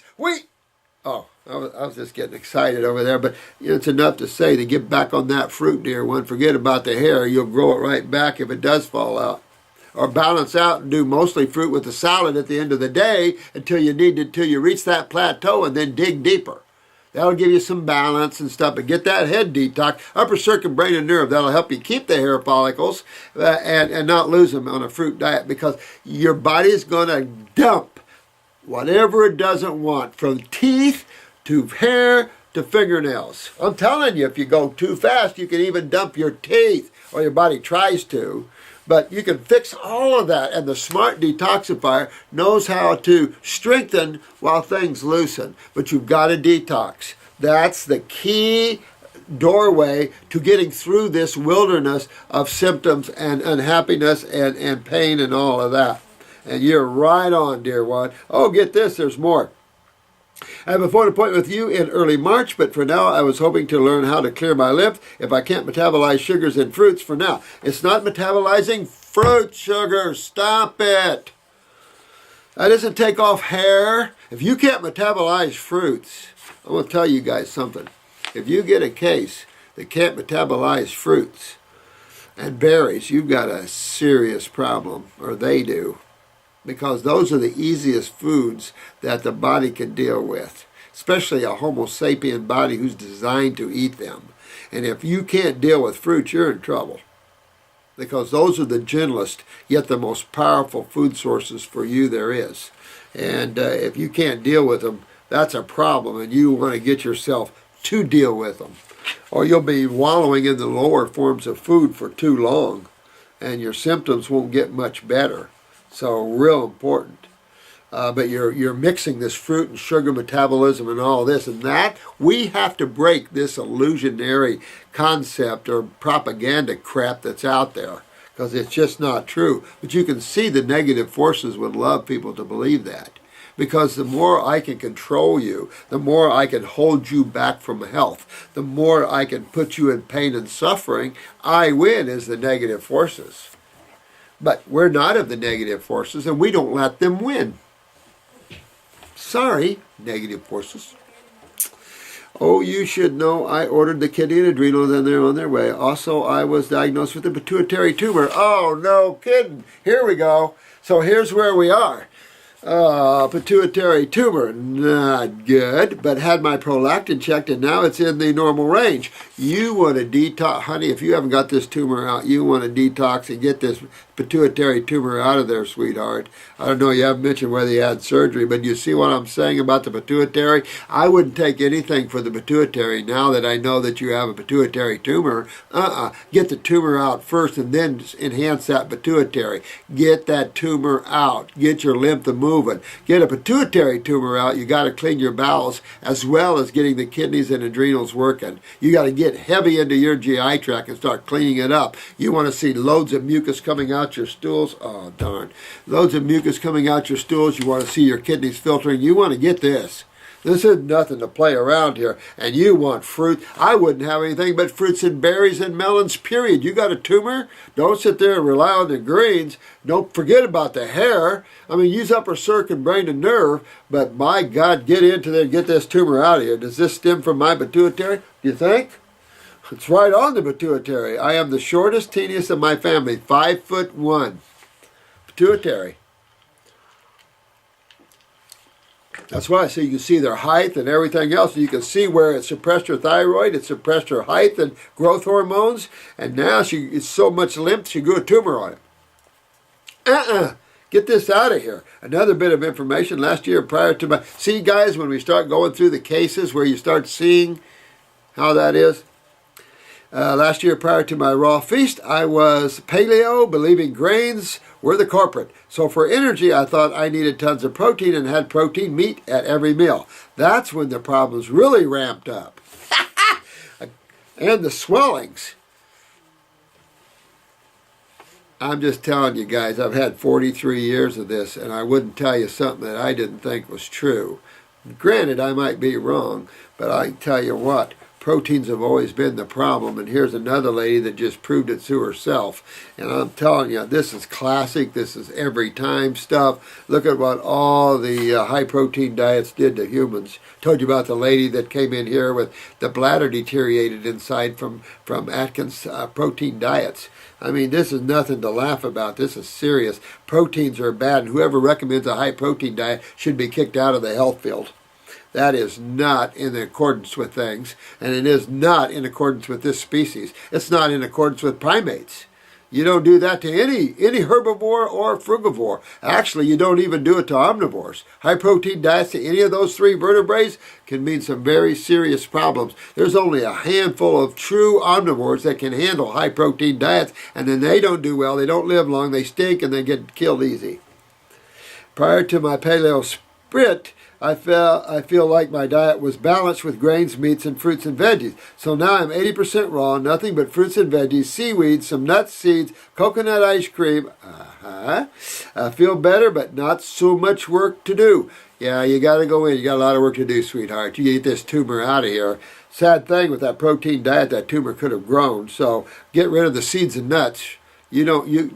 I was just getting excited over there, but it's enough to say to get back on that fruit, dear one. Forget about the hair. You'll grow it right back if it does fall out. Or balance out and do mostly fruit with the salad at the end of the day until you reach that plateau and then dig deeper. That'll give you some balance and stuff, but get that head detox, upper circuit, brain and nerve. That'll help you keep the hair follicles and not lose them on a fruit diet because your body's going to dump whatever it doesn't want, from teeth to hair to fingernails. I'm telling you, if you go too fast, you can even dump your teeth, or your body tries to. But you can fix all of that, and the smart detoxifier knows how to strengthen while things loosen. But you've got to detox. That's the key doorway to getting through this wilderness of symptoms and unhappiness and pain and all of that. And you're right on, dear one. Oh, get this, there's more. I have a phone appointment with you in early March, but for now I was hoping to learn how to clear my lymph if I can't metabolize sugars and fruits for now. It's not metabolizing fruit sugar. Stop it. That doesn't take off hair. If you can't metabolize fruits, I'm going to tell you guys something. If you get a case that can't metabolize fruits and berries, you've got a serious problem, or they do. Because those are the easiest foods that the body can deal with, especially a Homo sapien body who's designed to eat them. And if you can't deal with fruits, you're in trouble. Because those are the gentlest, yet the most powerful food sources for you there is. And if you can't deal with them, that's a problem, and you want to get yourself to deal with them. Or you'll be wallowing in the lower forms of food for too long, and your symptoms won't get much better. So real important. But you're mixing this fruit and sugar metabolism and all this, and that we have to break this illusionary concept or propaganda crap that's out there, because it's just not true. But you can see the negative forces would love people to believe that, because the more I can control you, the more I can hold you back from health, the more I can put you in pain and suffering, I win as the negative forces. But we're not of the negative forces, and we don't let them win. Sorry, negative forces. Oh, you should know I ordered the kidney and adrenals, and they're on their way. Also, I was diagnosed with a pituitary tumor. Oh, no kidding. Here we go. So here's where we are. Pituitary tumor, not good, but had my prolactin checked, and now it's in the normal range. You want to detox, honey, if you haven't got this tumor out, you want to detox and get this pituitary tumor out of there, sweetheart. I don't know, you haven't mentioned whether you had surgery, but you see what I'm saying about the pituitary? I wouldn't take anything for the pituitary now that I know that you have a pituitary tumor. Get the tumor out first and then enhance that pituitary. Get that tumor out. Get your lymph moving. Get a pituitary tumor out, you got to clean your bowels as well as getting the kidneys and adrenals working. You got to get heavy into your GI tract and start cleaning it up. You want to see loads of mucus coming out your stools. Oh, darn. Loads of mucus coming out your stools. You want to see your kidneys filtering. You want to get this. This is nothing to play around here. And you want fruit. I wouldn't have anything but fruits and berries and melons, period. You got a tumor? Don't sit there and rely on the greens. Don't forget about the hair. I mean, use upper circuit, brain, and nerve. But my God, get into there and get this tumor out of here. Does this stem from my pituitary, do you think? It's right on the pituitary. I am the shortest, teeniest of my family, 5'1". Pituitary. That's why I say you can see their height and everything else. You can see where it suppressed her thyroid, it suppressed her height and growth hormones, and now it's so much lymph, she grew a tumor on it. Get this out of here. Another bit of information. Last year prior to my... See, guys, when we start going through the cases where you start seeing how that is. Last year prior to my raw feast, I was paleo, believing grains were the culprit. So for energy, I thought I needed tons of protein and had protein meat at every meal. That's when the problems really ramped up. And the swellings. I'm just telling you guys, I've had 43 years of this, and I wouldn't tell you something that I didn't think was true. Granted, I might be wrong, but I can tell you what. Proteins have always been the problem, and here's another lady that just proved it to herself. And I'm telling you, this is classic. This is every time stuff. Look at what all the high-protein diets did to humans. Told you about the lady that came in here with the bladder deteriorated inside from Atkins protein diets. I mean, this is nothing to laugh about. This is serious. Proteins are bad, and whoever recommends a high-protein diet should be kicked out of the health field. That is not in accordance with things, and it is not in accordance with this species. It's not in accordance with primates. You don't do that to any herbivore or frugivore. Actually, you don't even do it to omnivores. High-protein diets to any of those three vertebrates can mean some very serious problems. There's only a handful of true omnivores that can handle high-protein diets, and then they don't do well, they don't live long, they stink, and they get killed easy. Prior to my paleo sprint, I feel like my diet was balanced with grains, meats, and fruits and veggies. So now I'm 80% raw, nothing but fruits and veggies, seaweed, some nuts, seeds, coconut ice cream. I feel better, but not so much work to do. Yeah, you got to go in. You got a lot of work to do, sweetheart. You get this tumor out of here. Sad thing with that protein diet, that tumor could have grown. So get rid of the seeds and nuts. You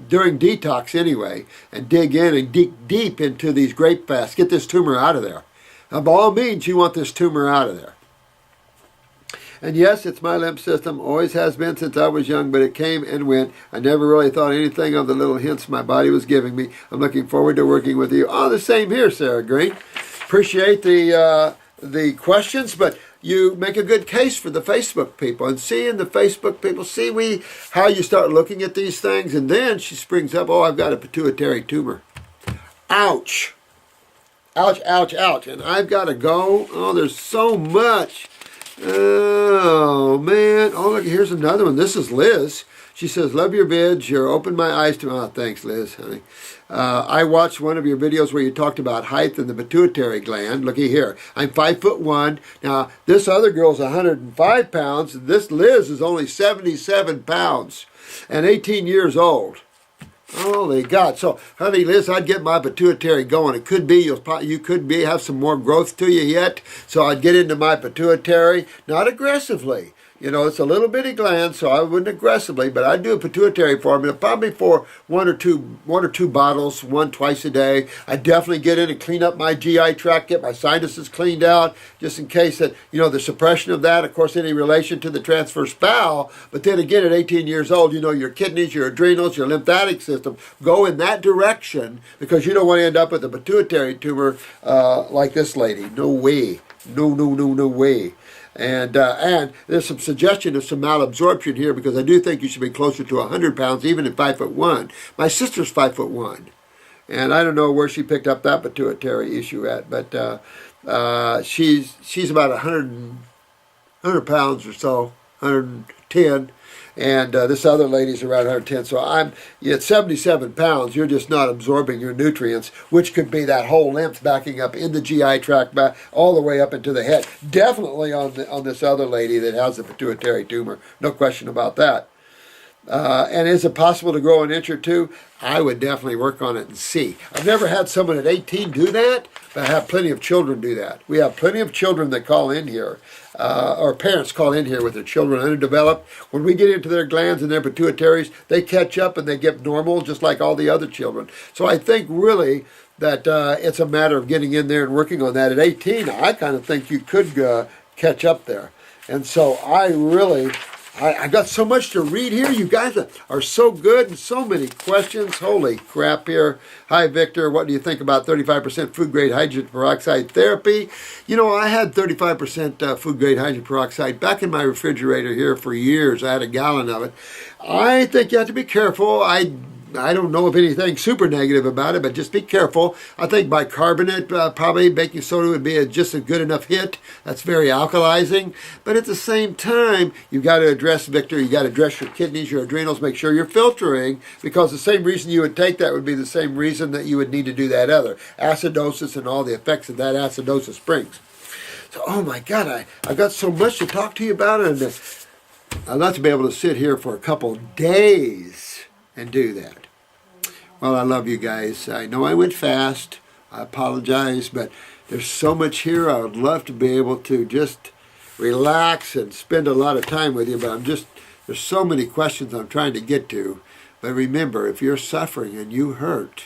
during detox anyway, and dig in and dig deep into these grape fasts. Get this tumor out of there. Now, by all means, you want this tumor out of there. And yes, it's my lymph system. Always has been since I was young, but it came and went. I never really thought anything of the little hints my body was giving me. I'm looking forward to working with you. Oh, the same here, Sarah Green. Appreciate the questions, but you make a good case for the Facebook people. And seeing the Facebook people, how you start looking at these things. And then she springs up, oh, I've got a pituitary tumor. Ouch. Ouch, ouch, ouch. And I've got to go. Oh, there's so much. Oh, man. Oh, look, here's another one. This is Liz. She says, love your vids. You're opened my eyes to... Oh, thanks, Liz, honey. I watched one of your videos where you talked about height and the pituitary gland. Looky here. I'm 5'1". Now, this other girl's 105 pounds. This Liz is only 77 pounds and 18 years old. Holy God. So, honey, Liz, I'd get my pituitary going. It could be, you could have some more growth to you yet. So I'd get into my pituitary, not aggressively. You know, it's a little bitty gland, so I wouldn't aggressively, but I'd do a pituitary formula, probably for one or two bottles, twice a day. I'd definitely get in and clean up my GI tract, get my sinuses cleaned out, just in case that, the suppression of that, of course, any relation to the transverse bowel. But then again, at 18 years old, your kidneys, your adrenals, your lymphatic system go in that direction, because you don't want to end up with a pituitary tumor like this lady. No way. No way. And there's some suggestion of some malabsorption here, because I do think you should be closer to 100 pounds, even at 5'1". My sister's 5'1", and I don't know where she picked up that pituitary issue at, but she's about 100 pounds or so, 110. And this other lady's around 110. So at 77 pounds, you're just not absorbing your nutrients, which could be that whole lymph backing up in the GI tract, back all the way up into the head. Definitely on this other lady that has the pituitary tumor. No question about that. And is it possible to grow an inch or two? I would definitely work on it and see. I've never had someone at 18 do that, but I have plenty of children do that. We have plenty of children that call in here, or parents call in here with their children underdeveloped. When we get into their glands and their pituitaries, they catch up and they get normal just like all the other children. So I think really that it's a matter of getting in there and working on that. At 18, I kind of think you could catch up there. And so I got so much to read here. You guys are so good and so many questions. Holy crap here. Hi, Victor. What do you think about 35% food-grade hydrogen peroxide therapy? I had 35% food-grade hydrogen peroxide back in my refrigerator here for years. I had a gallon of it. I think you have to be careful. I don't know of anything super negative about it, but just be careful. I think bicarbonate, probably baking soda would be just a good enough hit. That's very alkalizing. But at the same time, you've got to address, Victor, you got to address your kidneys, your adrenals, make sure you're filtering, because the same reason you would take that would be the same reason that you would need to do that other. Acidosis and all the effects that acidosis brings. So, oh my God, I've got so much to talk to you about, and I'd love to be able to sit here for a couple days and do that. Well, I love you guys. I know I went fast. I apologize, but there's so much here. I would love to be able to just relax and spend a lot of time with you, but there's so many questions I'm trying to get to. But remember, if you're suffering and you hurt,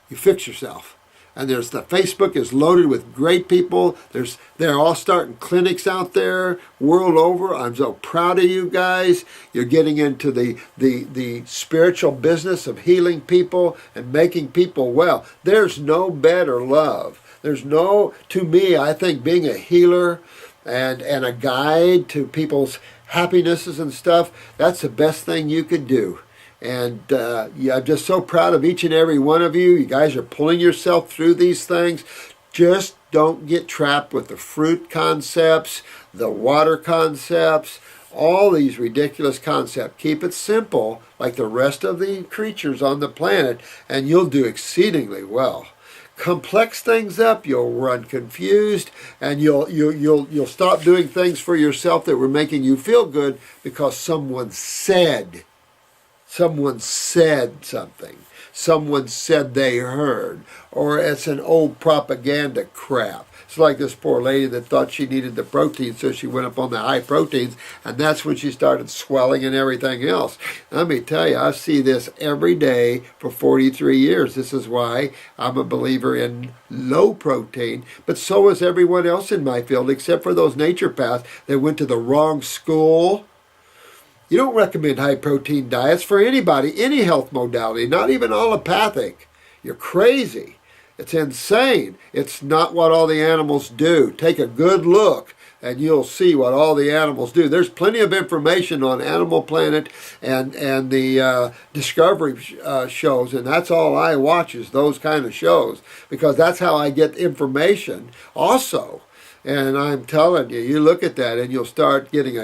you fix yourself. And the Facebook is loaded with great people. They're all starting clinics out there world over. I'm so proud of you guys. You're getting into the spiritual business of healing people and making people well. There's no better love. To me, I think being a healer and a guide to people's happinesses and stuff, that's the best thing you could do. And I'm just so proud of each and every one of you. You guys are pulling yourself through these things. Just don't get trapped with the fruit concepts, the water concepts, all these ridiculous concepts. Keep it simple like the rest of the creatures on the planet, and you'll do exceedingly well. complex things up, you'll run confused, and you'll stop doing things for yourself that were making you feel good because someone said something. Someone said they heard, or it's an old propaganda crap. It's like this poor lady that thought she needed the protein, so she went up on the high proteins, and that's when she started swelling and everything else. Let me tell you, I see this every day for 43 years. This is why I'm a believer in low protein, but so is everyone else in my field, except for those naturopaths that went to the wrong school. You don't recommend high protein diets for anybody, any health modality, not even allopathic. You're crazy. It's insane. It's not what all the animals do. Take a good look and you'll see what all the animals do. There's plenty of information on Animal Planet and the Discovery shows, and that's all I watch is those kind of shows because that's how I get information also. And I'm telling you, you look at that and you'll start getting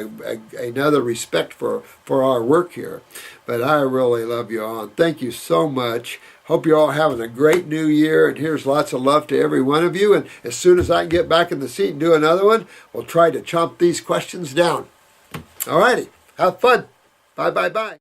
another respect for our work here. But I really love you all. Thank you so much. Hope you're all having a great new year. And here's lots of love to every one of you. And as soon as I can get back in the seat and do another one, we'll try to chomp these questions down. All righty. Have fun. Bye, bye, bye.